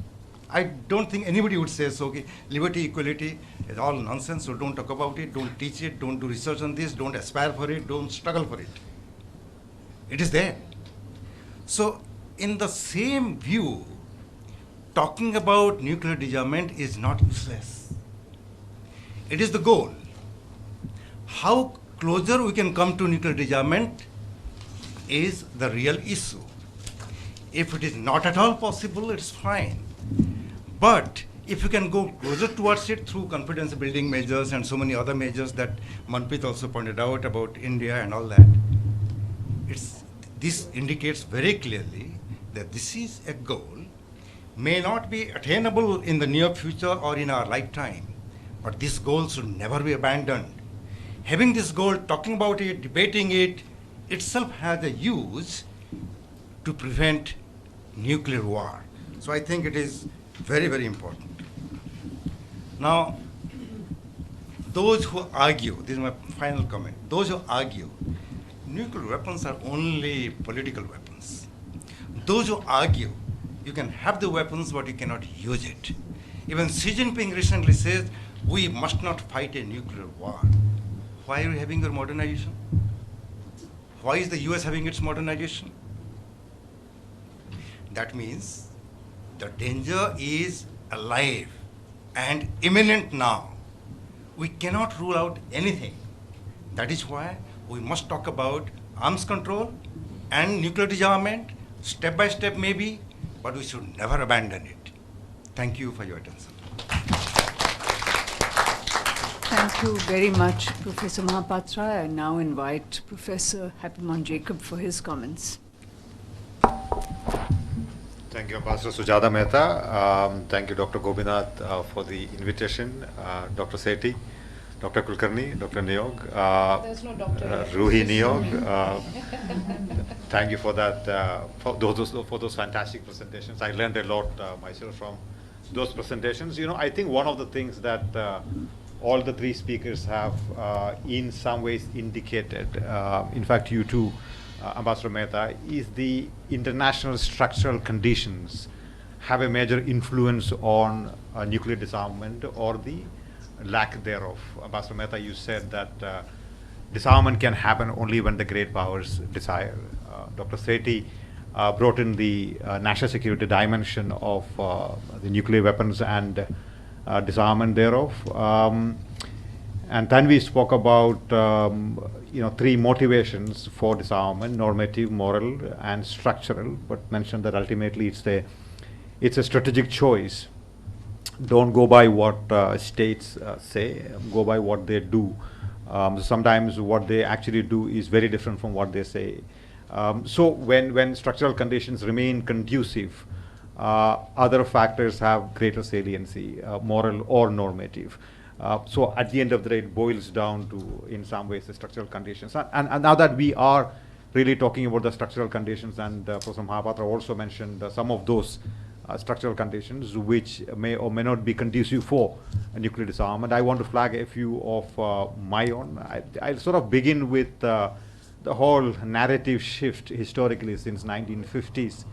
I don't think anybody would say so. Okay, liberty, equality is all nonsense, so don't talk about it, don't teach it, don't do research on this, don't aspire for it, don't struggle for it. It is there. So, in the same view, talking about nuclear disarmament is not useless. It is the goal. How closer we can come to nuclear disarmament is the real issue. If it is not at all possible, it's fine. But if you can go closer towards it through confidence building measures and so many other measures that Manpreet also pointed out about India and all that, this indicates very clearly that this is a goal, may not be attainable in the near future or in our lifetime, but this goal should never be abandoned. Having this goal, talking about it, debating it, itself has a use to prevent nuclear war. So I think it is very, very important. Now, those who argue, this is my final comment, those who argue nuclear weapons are only political weapons. Those who argue you can have the weapons but you cannot use it. Even Xi Jinping recently says we must not fight a nuclear war. Why are you having your modernization? Why is the US having its modernization? That means the danger is alive and imminent now. We cannot rule out anything. That is why we must talk about arms control and nuclear disarmament, step by step maybe, but we should never abandon it. Thank you for your attention. Thank you very much, Professor Mahapatra. I now invite Professor Happymon Jacob for his comments. Thank you, Ambassador Sujata Mehta. Thank you, Dr. Gopinath, for the invitation. Dr. Sethi, Dr. Kulkarni, Dr. Neog, There's no doctor. Ruhee Neog. Thank you for that, for those fantastic presentations. I learned a lot myself from those presentations. You know, I think one of the things that all the three speakers have in some ways indicated, in fact you too, Ambassador Mehta, is the international structural conditions have a major influence on nuclear disarmament or the lack thereof. Ambassador Mehta, you said that disarmament can happen only when the great powers desire. Dr. Sethi brought in the national security dimension of the nuclear weapons and disarmament thereof. And Tanvi spoke about three motivations for disarmament: normative, moral, and structural. But mentioned that ultimately it's a strategic choice. Don't go by what states say. Go by what they do. Sometimes what they actually do is very different from what they say. So when structural conditions remain conducive, other factors have greater saliency, moral or normative. So at the end of the day, it boils down to, in some ways, the structural conditions. And now that we are really talking about the structural conditions, and Professor Mahapatra also mentioned some of those structural conditions which may or may not be conducive for nuclear disarmament, I want to flag a few of my own. I'll sort of begin with the whole narrative shift historically since 1950s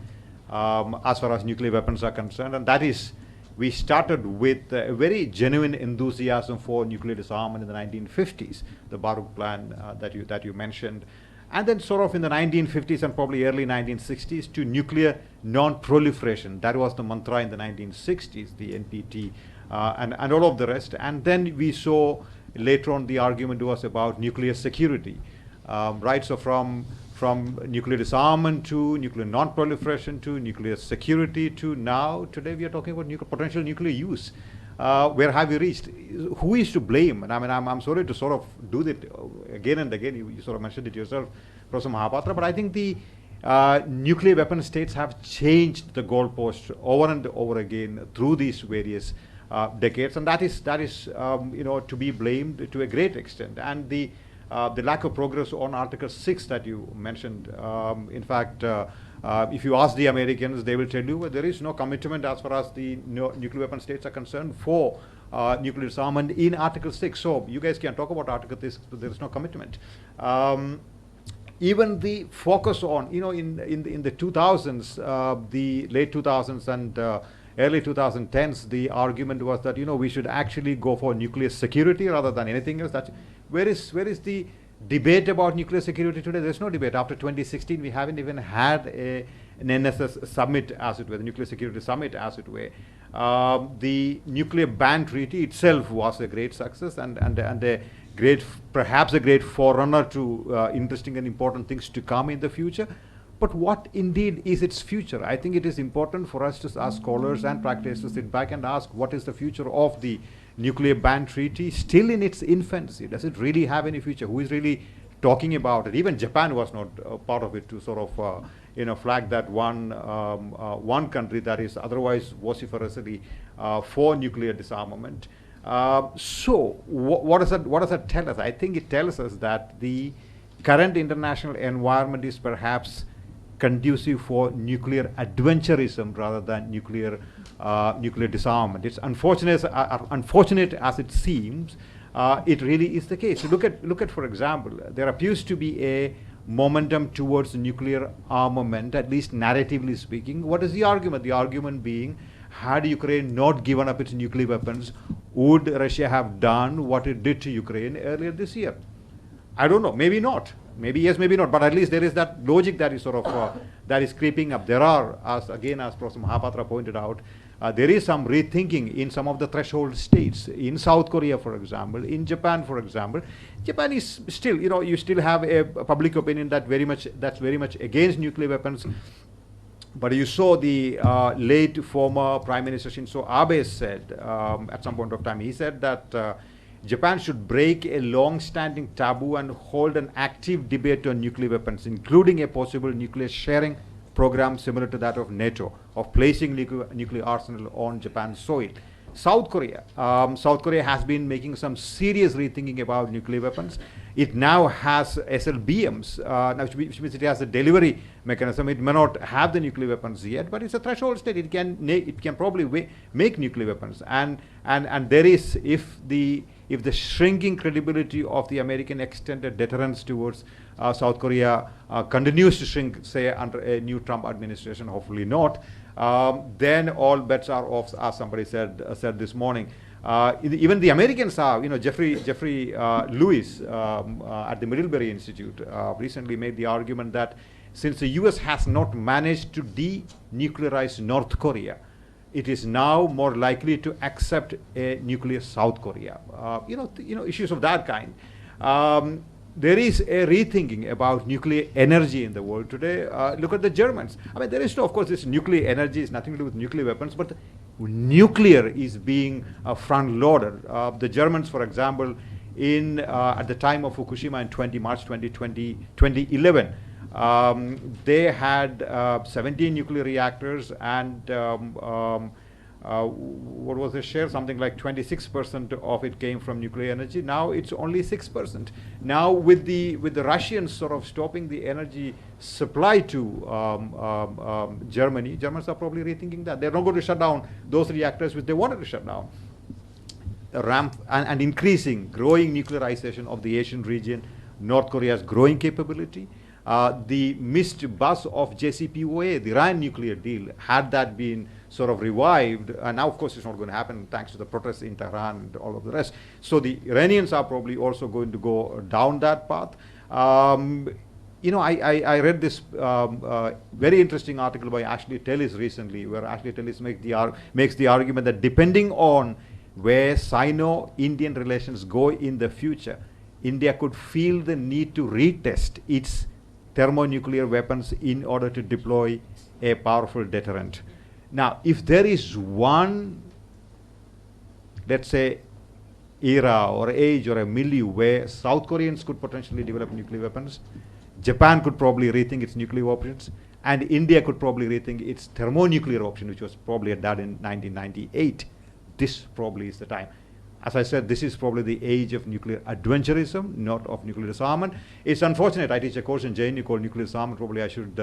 as far as nuclear weapons are concerned, and that is, we started with a very genuine enthusiasm for nuclear disarmament in the 1950s, the Baruch Plan that you mentioned, and then sort of in the 1950s and probably early 1960s to nuclear non-proliferation. That was the mantra in the 1960s, the NPT, and all of the rest. And then we saw later on the argument was about nuclear security, right? So from nuclear disarmament to nuclear non-proliferation to nuclear security to now, today we are talking about potential nuclear use. Where have we reached? Who is to blame? And I mean, I'm sorry to sort of do that again and again. You sort of mentioned it yourself, Professor Mahapatra, but I think the nuclear weapon states have changed the goalpost over and over again through these various decades, and that is to be blamed to a great extent. And the lack of progress on Article 6 that you mentioned. In fact, if you ask the Americans, they will tell you there is no commitment as far as the nuclear weapon states are concerned for nuclear disarmament in Article 6. So you guys can talk about Article 6, but there is no commitment. Even the focus on, in the 2000s, the late 2000s and early 2010s, the argument was that, we should actually go for nuclear security rather than anything else. Where is the debate about nuclear security today? There's no debate. After 2016, we haven't even had an NSS summit, as it were, the nuclear security summit, as it were. The nuclear ban treaty itself was a great success, and a perhaps a great forerunner to interesting and important things to come in the future. But what indeed is its future? I think it is important for us to ask scholars and practitioners to sit back and ask, what is the future of the nuclear ban treaty still in its infancy? Does it really have any future? Who is really talking about it? Even Japan was not part of it to sort of flag that one country that is otherwise vociferously for nuclear disarmament. So what does that tell us? I think it tells us that the current international environment is perhaps conducive for nuclear adventurism rather than nuclear disarmament. It's unfortunate as it seems. It really is the case. So look at, for example, there appears to be a momentum towards nuclear armament, at least narratively speaking. What is the argument? The argument being, had Ukraine not given up its nuclear weapons, would Russia have done what it did to Ukraine earlier this year? I don't know. Maybe not. Maybe yes, maybe not. But at least there is that logic that is sort of that is creeping up. There are, as Prof. Mahapatra pointed out, there is some rethinking in some of the threshold states. In South Korea, for example, in Japan, for example, Japan is still, you still have a public opinion that's very much against nuclear weapons. But you saw the late former Prime Minister Shinzo Abe said at some point of time, he said that Japan should break a long-standing taboo and hold an active debate on nuclear weapons, including a possible nuclear sharing program similar to that of NATO, of placing nuclear arsenal on Japan's soil. South Korea has been making some serious rethinking about nuclear weapons. It now has SLBMs, which means it has a delivery mechanism. It may not have the nuclear weapons yet, but it's a threshold state. It can probably make nuclear weapons. And there is, if the shrinking credibility of the American extended deterrence towards South Korea continues to shrink, say, under a new Trump administration, hopefully not, then all bets are off, as somebody said this morning. Even the Americans are, Jeffrey Lewis at the Middlebury Institute recently made the argument that since the US has not managed to denuclearize North Korea, it is now more likely to accept a nuclear South Korea. Issues of that kind. There is a rethinking about nuclear energy in the world today. Look at the Germans. I mean, there is no, of course, this nuclear energy is nothing to do with nuclear weapons, but nuclear is being front-loaded. The Germans, for example, at the time of Fukushima in March 2011, they had 17 nuclear reactors and what was the share? Something like 26% of it came from nuclear energy. Now it's only 6%. Now with the Russians sort of stopping the energy supply to Germany, Germans are probably rethinking that. They're not going to shut down those reactors which they wanted to shut down. And increasing, growing nuclearization of the Asian region, North Korea's growing capability. The missed buzz of JCPOA, the Iran nuclear deal, had that been sort of revived, and now of course it's not going to happen thanks to the protests in Tehran and all of the rest. So the Iranians are probably also going to go down that path. I read this very interesting article by Ashley Tellis recently, where Ashley Tellis makes the argument that depending on where Sino-Indian relations go in the future, India could feel the need to retest its thermonuclear weapons in order to deploy a powerful deterrent. Now, if there is one, let's say, era or age or a milieu where South Koreans could potentially develop nuclear weapons, Japan could probably rethink its nuclear options, and India could probably rethink its thermonuclear option, which was probably done in 1998. This probably is the time. As I said, this is probably the age of nuclear adventurism, not of nuclear disarmament. It's unfortunate. I teach a course in JNU called nuclear disarmament. Probably I should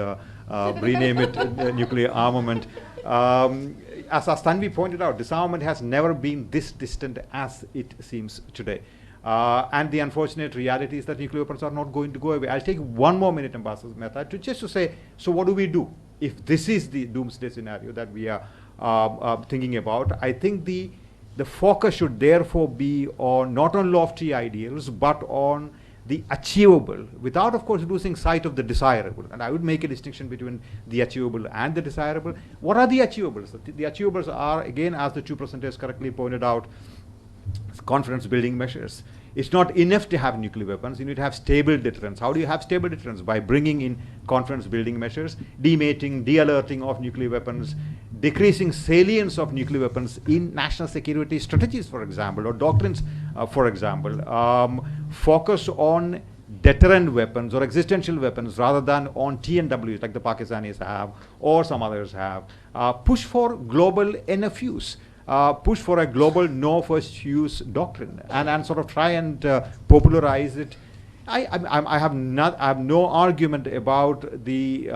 rename it nuclear armament. As Tanvi pointed out, disarmament has never been this distant as it seems today. And the unfortunate reality is that nuclear weapons are not going to go away. I'll take one more minute, Ambassador Mehta, just to say, so what do we do if this is the doomsday scenario that we are thinking about? I think the focus should therefore be on not on lofty ideals, but on the achievable, without, of course, losing sight of the desirable. And I would make a distinction between the achievable and the desirable. What are the achievables? The achievables are, again, as the two presenters correctly pointed out, confidence building measures. It's not enough to have nuclear weapons. You need to have stable deterrence. How do you have stable deterrence? By bringing in confidence building measures, demating, de-alerting of nuclear weapons, decreasing salience of nuclear weapons in national security strategies, for example, or doctrines, for example. Focus on deterrent weapons or existential weapons rather than on TNWs like the Pakistanis have or some others have. Push for global NFUs. Push for a global no first use doctrine and sort of try and popularize it. I have no argument about the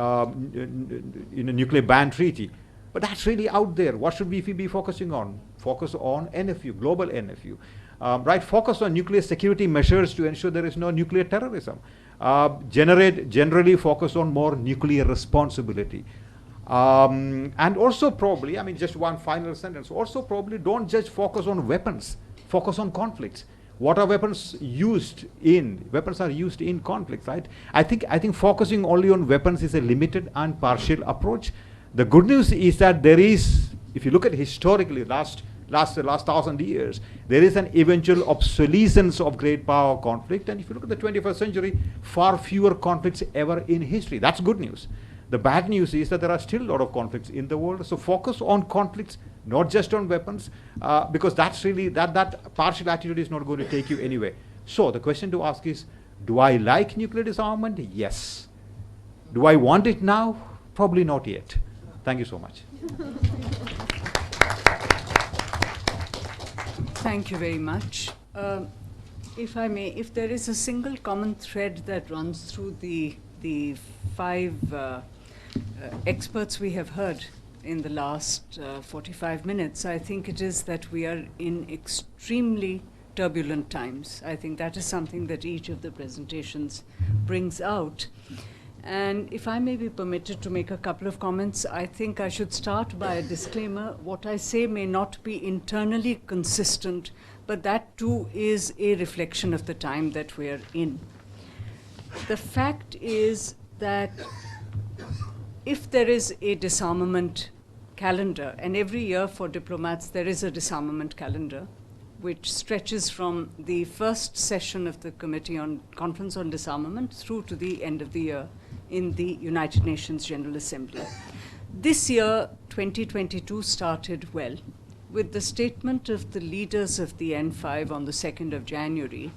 nuclear ban treaty, but that's really out there. What should we be focusing on? Focus on NFU, global NFU. Right, focus on nuclear security measures to ensure there is no nuclear terrorism. Generally focus on more nuclear responsibility. And also probably, I mean, just one final sentence, also probably don't just focus on weapons, focus on conflicts. What are weapons used in? Weapons are used in conflicts, right? I think focusing only on weapons is a limited and partial approach. The good news is that there is, if you look at historically, last 1,000 years, there is an eventual obsolescence of great power conflict. And if you look at the 21st century, far fewer conflicts ever in history. That's good news. The bad news is that there are still a lot of conflicts in the world. So focus on conflicts, not just on weapons, because that's really, that partial attitude is not going to take you anywhere. So the question to ask is, do I like nuclear disarmament? Yes. Do I want it now? Probably not yet. Thank you so much. Thank you very much. If I may, if there is a single common thread that runs through the five experts we have heard in the last 45 minutes, I think it is that we are in extremely turbulent times. I think that is something that each of the presentations brings out. And if I may be permitted to make a couple of comments, I think I should start by a disclaimer. What I say may not be internally consistent, but that too is a reflection of the time that we're in. The fact is that if there is a disarmament calendar, and every year for diplomats there is a disarmament calendar, which stretches from the first session of the Committee on Conference on Disarmament through to the end of the year in the United Nations General Assembly. This year, 2022, started well with the statement of the leaders of the N5 on the 2nd of January,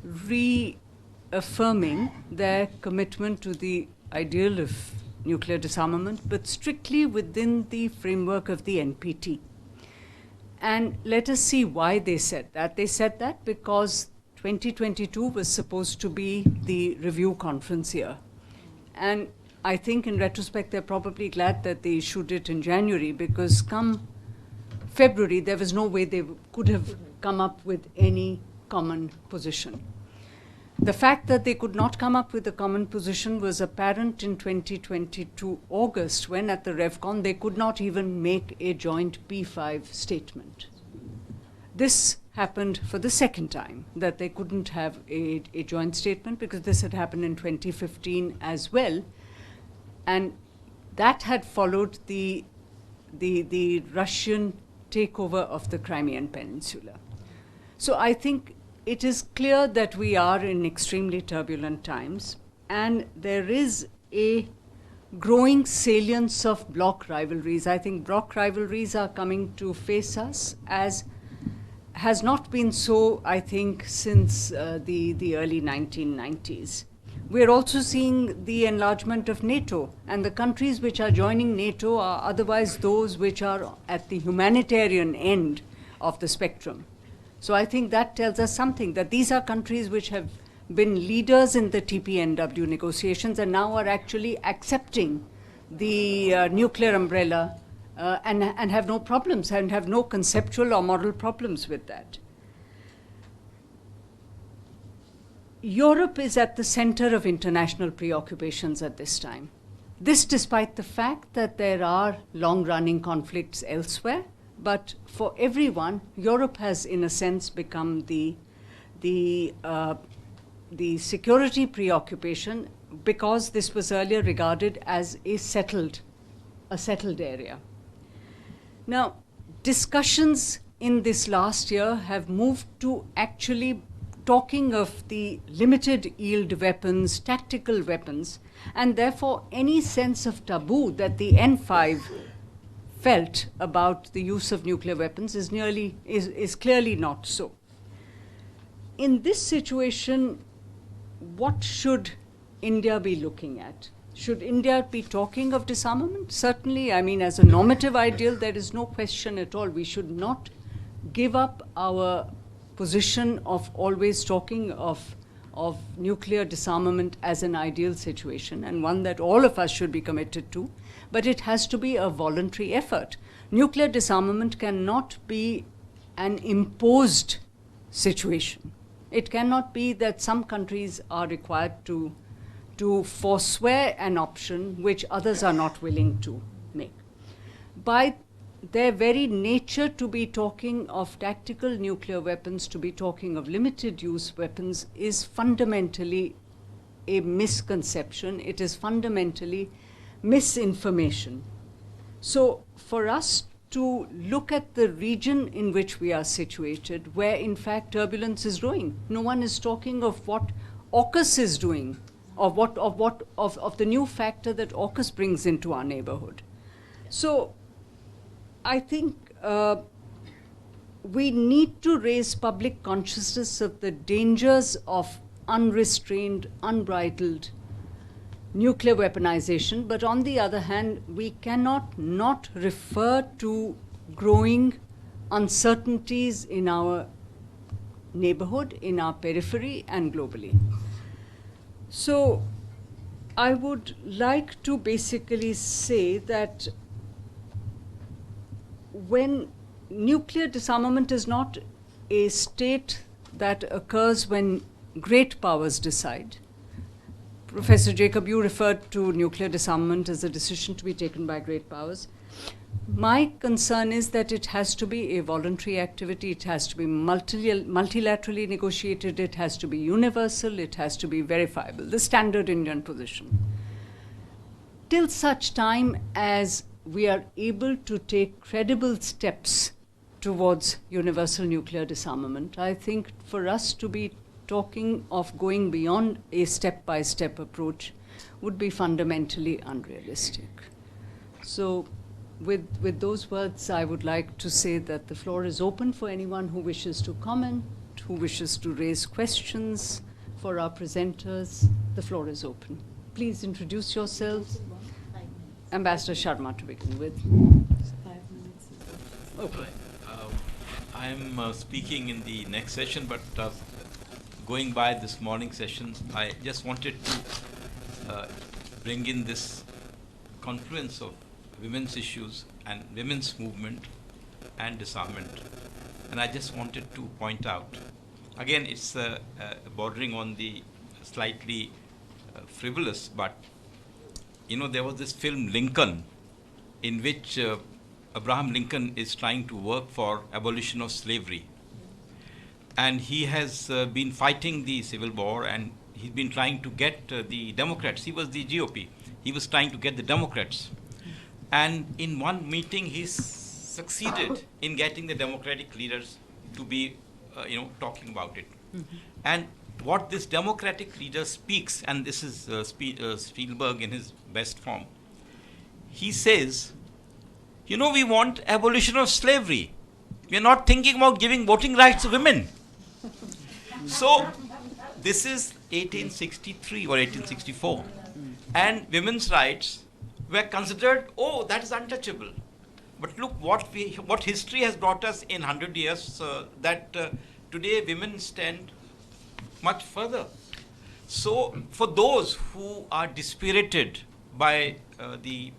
reaffirming their commitment to the ideal of nuclear disarmament, but strictly within the framework of the NPT. And let us see why they said that. They said that because 2022 was supposed to be the review conference year. And I think in retrospect, they're probably glad that they issued it in January, because come February, there was no way they could have come up with any common position. The fact that they could not come up with a common position was apparent in 2022 August, when at the RevCon they could not even make a joint P5 statement. This happened for the second time, that they couldn't have a joint statement, because this had happened in 2015 as well. And that had followed the Russian takeover of the Crimean Peninsula. So I think it is clear that we are in extremely turbulent times, and there is a growing salience of bloc rivalries. I think bloc rivalries are coming to face us, as has not been so, I think, since the early 1990s. We're also seeing the enlargement of NATO, and the countries which are joining NATO are otherwise those which are at the humanitarian end of the spectrum. So I think that tells us something, that these are countries which have been leaders in the TPNW negotiations and now are actually accepting the nuclear umbrella and have no problems and have no conceptual or moral problems with that. Europe is at the center of international preoccupations at this time. This despite the fact that there are long-running conflicts elsewhere. But for everyone, Europe has, in a sense, become the security preoccupation, because this was earlier regarded as a settled area. Now, discussions in this last year have moved to actually talking of the limited yield weapons, tactical weapons, and therefore any sense of taboo that the N5 felt about the use of nuclear weapons is clearly not so. In this situation, what should India be looking at? Should India be talking of disarmament? Certainly, I mean, as a normative ideal, there is no question at all. We should not give up our position of always talking of nuclear disarmament as an ideal situation, and one that all of us should be committed to, but it has to be a voluntary effort. Nuclear disarmament cannot be an imposed situation. It cannot be that some countries are required to forswear an option which others are not willing to make. By their very nature, to be talking of tactical nuclear weapons, to be talking of limited use weapons, is fundamentally a misconception. It is fundamentally misinformation. So for us to look at the region in which we are situated, where in fact turbulence is growing, no one is talking of what AUKUS is doing, of the new factor that AUKUS brings into our neighborhood. So I think we need to raise public consciousness of the dangers of unrestrained, unbridled nuclear weaponization, but on the other hand, we cannot not refer to growing uncertainties in our neighborhood, in our periphery, and globally. So I would like to basically say that when nuclear disarmament is not a state that occurs when great powers decide. Professor Jacob, you referred to nuclear disarmament as a decision to be taken by great powers. My concern is that it has to be a voluntary activity, it has to be multilaterally negotiated, it has to be universal, it has to be verifiable, the standard Indian position. Till such time as we are able to take credible steps towards universal nuclear disarmament, I think for us to be talking of going beyond a step-by-step approach would be fundamentally unrealistic. So with those words, I would like to say that the floor is open for anyone who wishes to comment, who wishes to raise questions for our presenters. The floor is open. Please introduce yourselves. Ambassador Sharma to begin with. 5 minutes. Okay. I'm speaking in the next session, but going by this morning's session, I just wanted to bring in this confluence of women's issues and women's movement and disarmament. And I just wanted to point out, again, it's bordering on the slightly frivolous, but you know, there was this film Lincoln, in which Abraham Lincoln is trying to work for abolition of slavery. And he has been fighting the Civil War, and he's been trying to get the Democrats. He was the GOP. He was trying to get the Democrats. And in one meeting, he succeeded in getting the Democratic leaders to be, talking about it. Mm-hmm. And what this Democratic leader speaks, and this is Spielberg in his best form, he says, you know, we want abolition of slavery. We are not thinking about giving voting rights to women. So this is 1863 or 1864. And women's rights were considered, oh, that is untouchable. But look what history has brought us in 100 years, that today women stand much further. So for those who are dispirited by the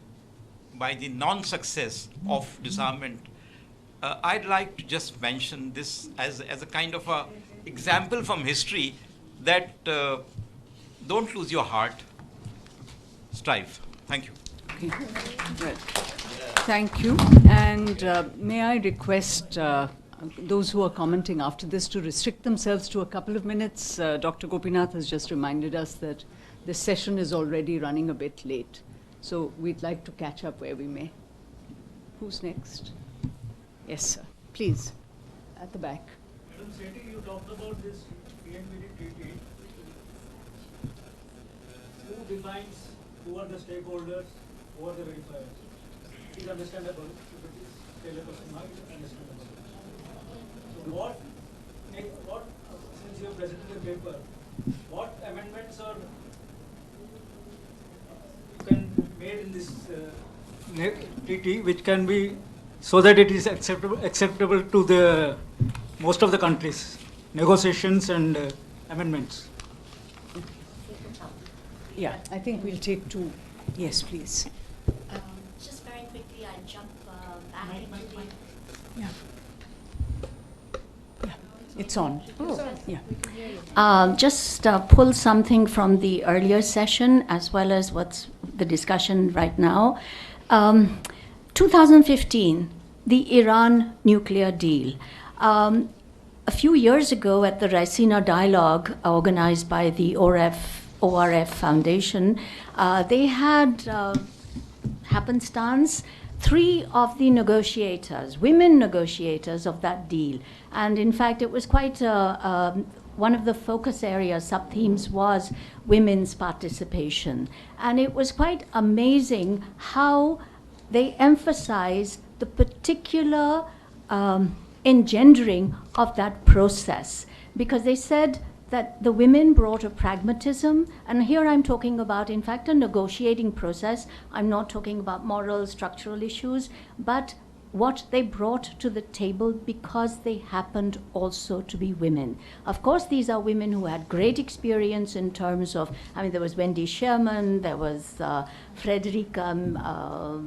non-success of disarmament, I'd like to just mention this as a kind of a example from history that don't lose your heart, strive. Thank you. Okay. Well, thank you. And may I request those who are commenting after this to restrict themselves to a couple of minutes. Dr. Gopinath has just reminded us that this session is already running a bit late. So we'd like to catch up where we may. Who's next? Yes, sir. Please, at the back. Madam Sethi, you talked about this PNPD treaty. Who defines who are the stakeholders, who are the verifiers? It is understandable. If it is still a question mark, it is understandable. So since you have presented the paper, what amendments are made in this treaty which can be so that it is acceptable to the most of the countries, negotiations and amendments? Yeah, I think we'll take two. Yes, please. Just very quickly, I'll jump back into the... Yeah. Yeah, it's on. Yeah. Just pull something from the earlier session as well as what's the discussion right now. 2015, the Iran nuclear deal. A few years ago at the Raisina Dialogue organized by the ORF Foundation, they had happenstance 3 of the negotiators, women negotiators of that deal. And in fact, it was quite one of the focus areas, sub-themes was women's participation. And it was quite amazing how they emphasize the particular engendering of that process, because they said that the women brought a pragmatism, and here I'm talking about, in fact, a negotiating process. I'm not talking about moral, structural issues, but what they brought to the table because they happened also to be women. Of course, these are women who had great experience in terms of, I mean, there was Wendy Sherman, there was Frederica,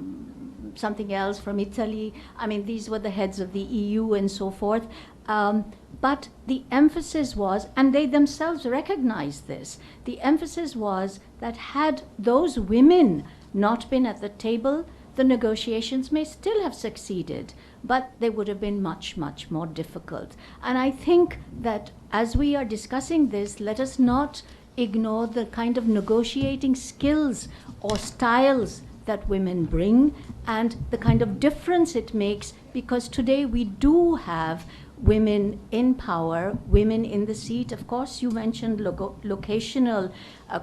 something else from Italy. I mean, these were the heads of the EU and so forth. But the emphasis was, and they themselves recognized this, the emphasis was that had those women not been at the table, the negotiations may still have succeeded, but they would have been much, much more difficult. And I think that as we are discussing this, let us not ignore the kind of negotiating skills or styles that women bring and the kind of difference it makes, because today we do have women in power, women in the seat. Of course, you mentioned locational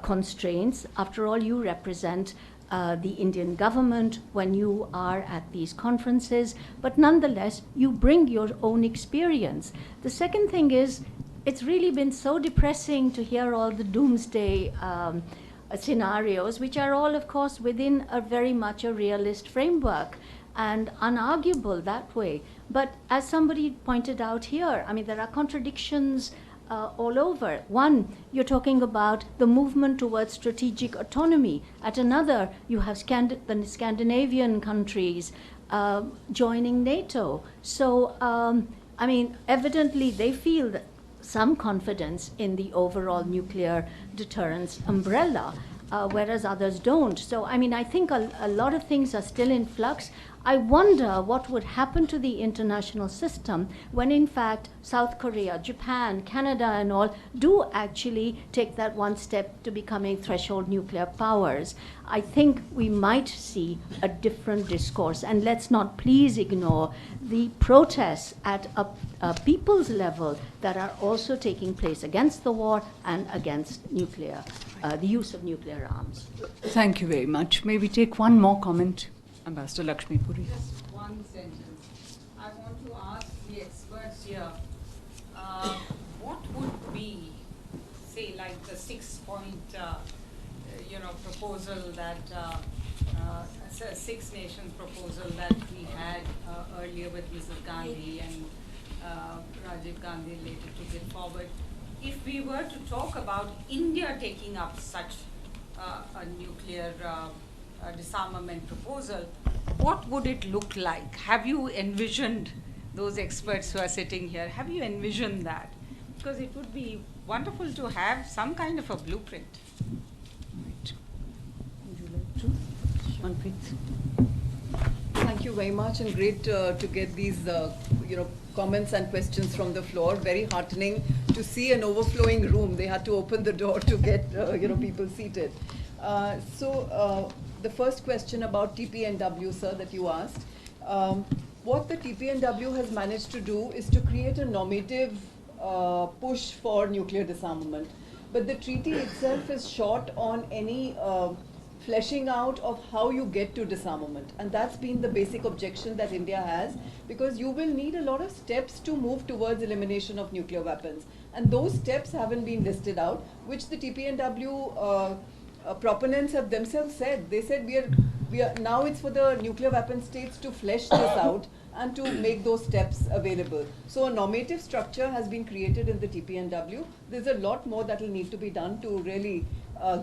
constraints. After all, you represent the Indian government when you are at these conferences, but nonetheless, you bring your own experience. The second thing is, it's really been so depressing to hear all the doomsday scenarios, which are all, of course, within a very much a realist framework and unarguable that way. But as somebody pointed out here, I mean, there are contradictions all over. One, you're talking about the movement towards strategic autonomy. At another, you have the Scandinavian countries joining NATO. So, I mean, evidently they feel that some confidence in the overall nuclear deterrence umbrella, whereas others don't. So, I mean, I think a lot of things are still in flux. I wonder what would happen to the international system when, in fact, South Korea, Japan, Canada, and all do actually take that one step to becoming threshold nuclear powers. I think we might see a different discourse. And let's not please ignore the protests at a people's level that are also taking place against the war and against nuclear, the use of nuclear arms. Thank you very much. May we take one more comment? Ambassador Lakshmi Puri. Just one sentence. I want to ask the experts here, what would be, say, like the 6-point, proposal that, 6-nation proposal that we had earlier with Mrs. Gandhi and Rajiv Gandhi later took it forward. If we were to talk about India taking up such a nuclear disarmament proposal, what would it look like? Have you envisioned, those experts who are sitting here, have you envisioned that? Because it would be wonderful to have some kind of a blueprint. Right. Would you like to? Manpreet. Thank you very much, and great to get these comments and questions from the floor. Very heartening to see an overflowing room. They had to open the door to get people seated. The first question about TPNW, sir, that you asked. What the TPNW has managed to do is to create a normative push for nuclear disarmament. But the treaty itself is short on any fleshing out of how you get to disarmament. And that's been the basic objection that India has, because you will need a lot of steps to move towards elimination of nuclear weapons. And those steps haven't been listed out, which the TPNW proponents have themselves said. They said we are now it's for the nuclear weapon states to flesh this out and to make those steps available. So a normative structure has been created in the TPNW. There's a lot more that will need to be done to really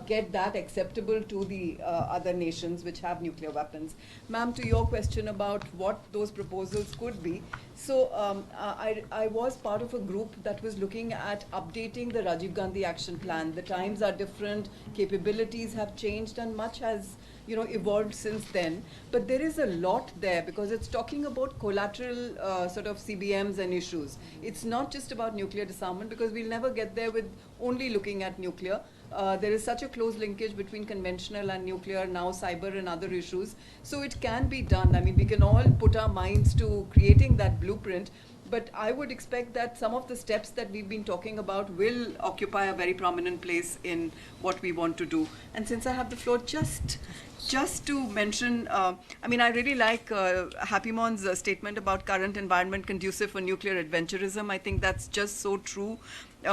get that acceptable to the other nations which have nuclear weapons. Ma'am, to your question about what those proposals could be, so I was part of a group that was looking at updating the Rajiv Gandhi Action Plan. The times are different, capabilities have changed, and much has evolved since then. But there is a lot there because it's talking about collateral sort of CBMs and issues. It's not just about nuclear disarmament, because we'll never get there with only looking at nuclear. There is such a close linkage between conventional and nuclear, now cyber and other issues. So it can be done. I mean, we can all put our minds to creating that blueprint. But I would expect that some of the steps that we've been talking about will occupy a very prominent place in what we want to do. And since I have the floor, just to mention, I mean, I really like Happymon's statement about current environment conducive for nuclear adventurism. I think that's just so true.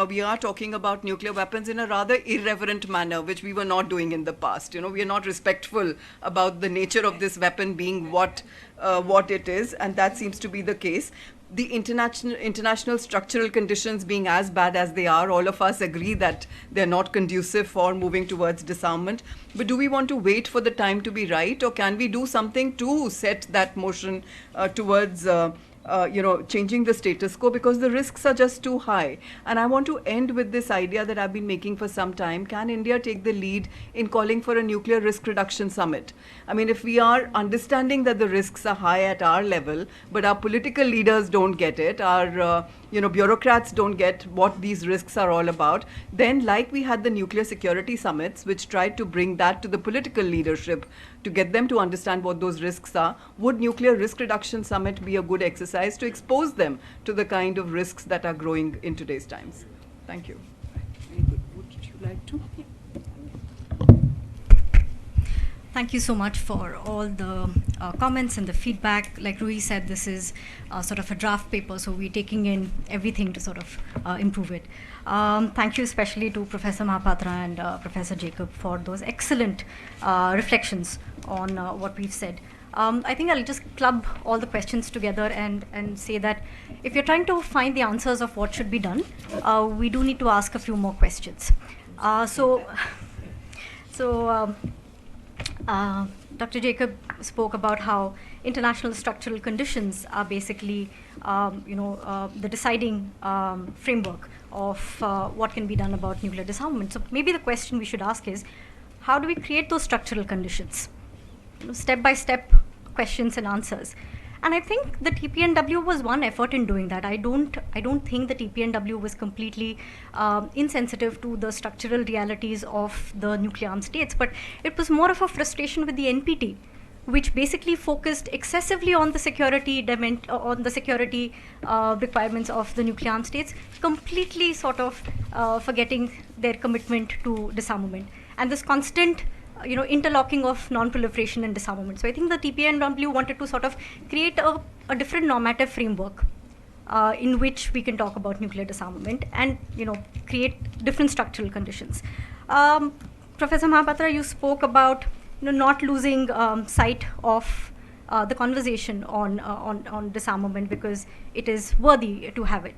We are talking about nuclear weapons in a rather irreverent manner, which we were not doing in the past. We are not respectful about the nature of this weapon being what it is, and that seems to be the case. The international structural conditions being as bad as they are, all of us agree that they're not conducive for moving towards disarmament. But do we want to wait for the time to be right, or can we do something to set that motion towards changing the status quo, because the risks are just too high? And I want to end with this idea that I've been making for some time. Can India take the lead in calling for a nuclear risk reduction summit? I mean, if we are understanding that the risks are high at our level, but our political leaders don't get it, our bureaucrats don't get what these risks are all about, then like we had the nuclear security summits, which tried to bring that to the political leadership to get them to understand what those risks are, would nuclear risk reduction summit be a good exercise to expose them to the kind of risks that are growing in today's times? Thank you. Very good. Would you like to? Thank you so much for all the comments and the feedback. Like Ruhee said, this is sort of a draft paper, so we're taking in everything to sort of improve it. Thank you especially to Professor Mahapatra and Professor Jacob for those excellent reflections on what we've said. I think I'll just club all the questions together and say that if you're trying to find the answers of what should be done, we do need to ask a few more questions. Dr. Jacob spoke about how international structural conditions are basically, the deciding framework of what can be done about nuclear disarmament. So maybe the question we should ask is, how do we create those structural conditions? Step-by-step questions and answers. And I think the TPNW was one effort in doing that. I don't think the TPNW was completely insensitive to the structural realities of the nuclear armed states, but it was more of a frustration with the NPT, which basically focused excessively on the security requirements of the nuclear armed states, completely sort of forgetting their commitment to disarmament. And this constant interlocking of non-proliferation and disarmament. So I think the TPNW wanted to sort of create a different normative framework in which we can talk about nuclear disarmament and create different structural conditions. Professor Mahapatra, you spoke about not losing sight of the conversation on disarmament because it is worthy to have it.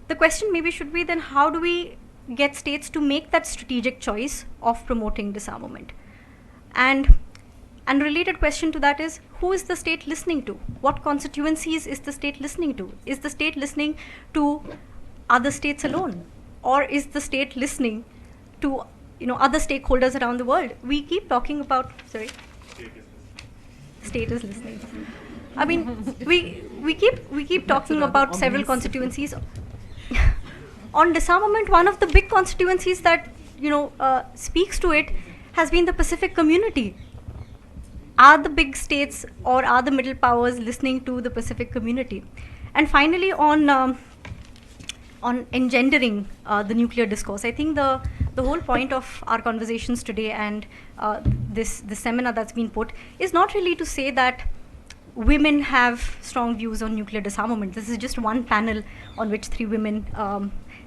The question maybe should be then, how do we get states to make that strategic choice of promoting disarmament? And related question to that is, who is the state listening to? What constituencies is the state listening to? Is the state listening to other states alone? Or is the state listening to other stakeholders around the world? We keep talking about, state is listening. I mean, we keep talking about several constituencies. On disarmament, one of the big constituencies that speaks to it has been the Pacific community. Are the big states or are the middle powers listening to the Pacific community? And finally, on on engendering the nuclear discourse. I think the whole point of our conversations today and this seminar that's been put is not really to say that women have strong views on nuclear disarmament. This is just one panel on which 3 women,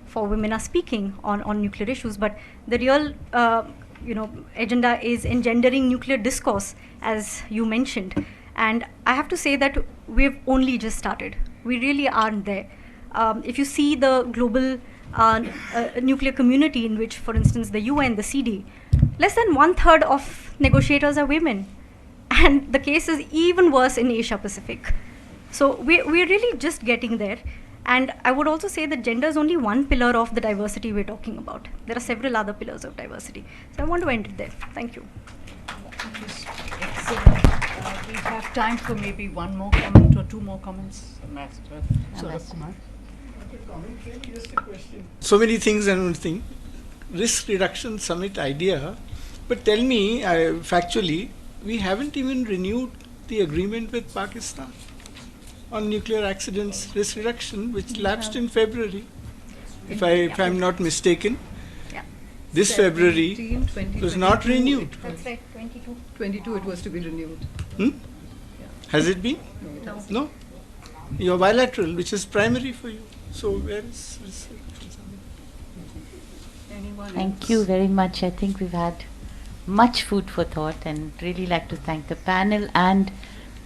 4 women are speaking on nuclear issues. But the real agenda is engendering nuclear discourse, as you mentioned. And I have to say that we've only just started. We really aren't there. If you see the global nuclear community in which, for instance, the UN, the CD, less than 1/3 of negotiators are women. And the case is even worse in Asia-Pacific. So we're really just getting there. And I would also say that gender is only one pillar of the diversity we're talking about. There are several other pillars of diversity. So I want to end it there. Thank you. Excellent. We have time for maybe one more comment or 2 more comments. Master. Just a question. So many things and one thing. Risk reduction summit idea. But tell me, factually, we haven't even renewed the agreement with Pakistan on nuclear accidents risk reduction, which lapsed in February, if I'm not mistaken. Yeah. This February it was not renewed. That's right, 22. 22 it was to be renewed. Has it been? No. No? You're bilateral, which is primary for you. So where is risk reduction? Anyone Thank else? you very much. I think we've had much food for thought, and really like to thank the panel and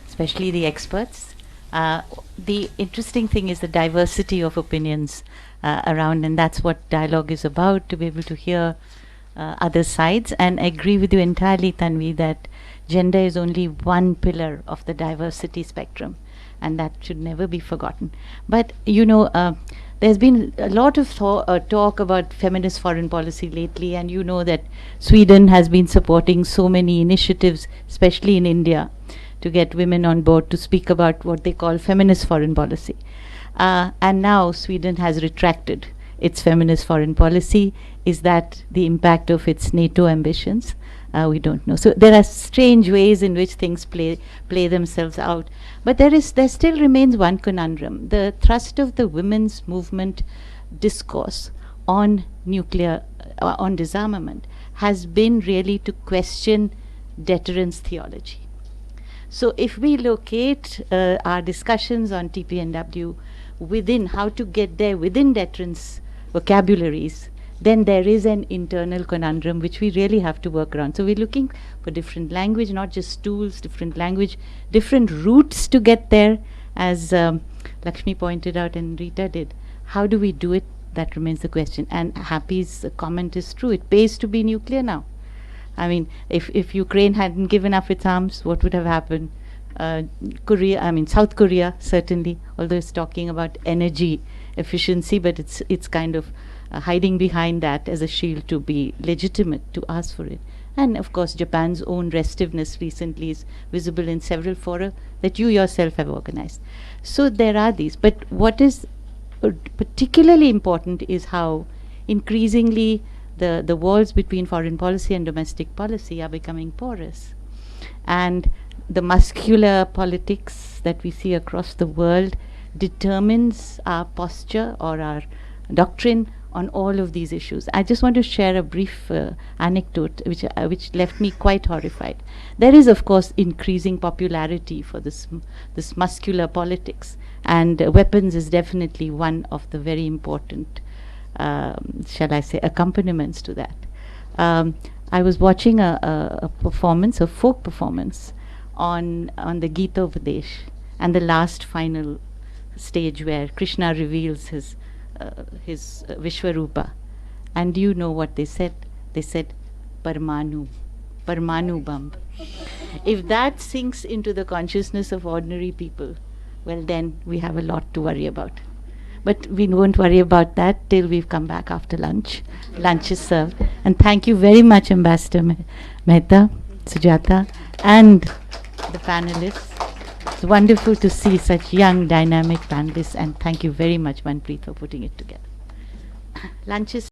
especially the experts. The interesting thing is the diversity of opinions around, and that's what dialogue is about, to be able to hear other sides. And I agree with you entirely, Tanvi, that gender is only one pillar of the diversity spectrum, and that should never be forgotten. But there's been a lot of talk about feminist foreign policy lately, and you know that Sweden has been supporting so many initiatives, especially in India, to get women on board to speak about what they call feminist foreign policy. And now Sweden has retracted its feminist foreign policy. Is that the impact of its NATO ambitions? We don't know. So there are strange ways in which things play themselves out. But there still remains one conundrum. The thrust of the women's movement discourse on nuclear, on disarmament, has been really to question deterrence theology. So if we locate our discussions on TPNW within how to get there within deterrence vocabularies, then there is an internal conundrum which we really have to work around. So we're looking for different language, not just tools, different language, different routes to get there, as Lakshmi pointed out and Rita did. How do we do it? That remains the question. And Happy's comment is true. It pays to be nuclear now. I mean, if Ukraine hadn't given up its arms, what would have happened? South Korea, certainly, although it's talking about energy efficiency, but it's kind of hiding behind that as a shield to be legitimate to ask for it. And of course, Japan's own restiveness recently is visible in several fora that you yourself have organized. So there are these. But what is particularly important is how increasingly the walls between foreign policy and domestic policy are becoming porous. And the muscular politics that we see across the world determines our posture or our doctrine on all of these issues. I just want to share a brief anecdote which left me quite horrified. There is, of course, increasing popularity for this muscular politics, and weapons is definitely one of the very important, shall I say, accompaniments to that. I was watching a performance, a folk performance, on the Gita Upadesh, and the last final stage where Krishna reveals his Vishwarupa. And do you know what they said? They said, Parmanu bomb. If that sinks into the consciousness of ordinary people, well, then we have a lot to worry about. But we won't worry about that till we've come back after lunch. Lunch is served. And thank you very much, Ambassador Mehta, Sujata, and the panelists. It's wonderful to see such young, dynamic panelists, and thank you very much, Manpreet, for putting it together. Lunch is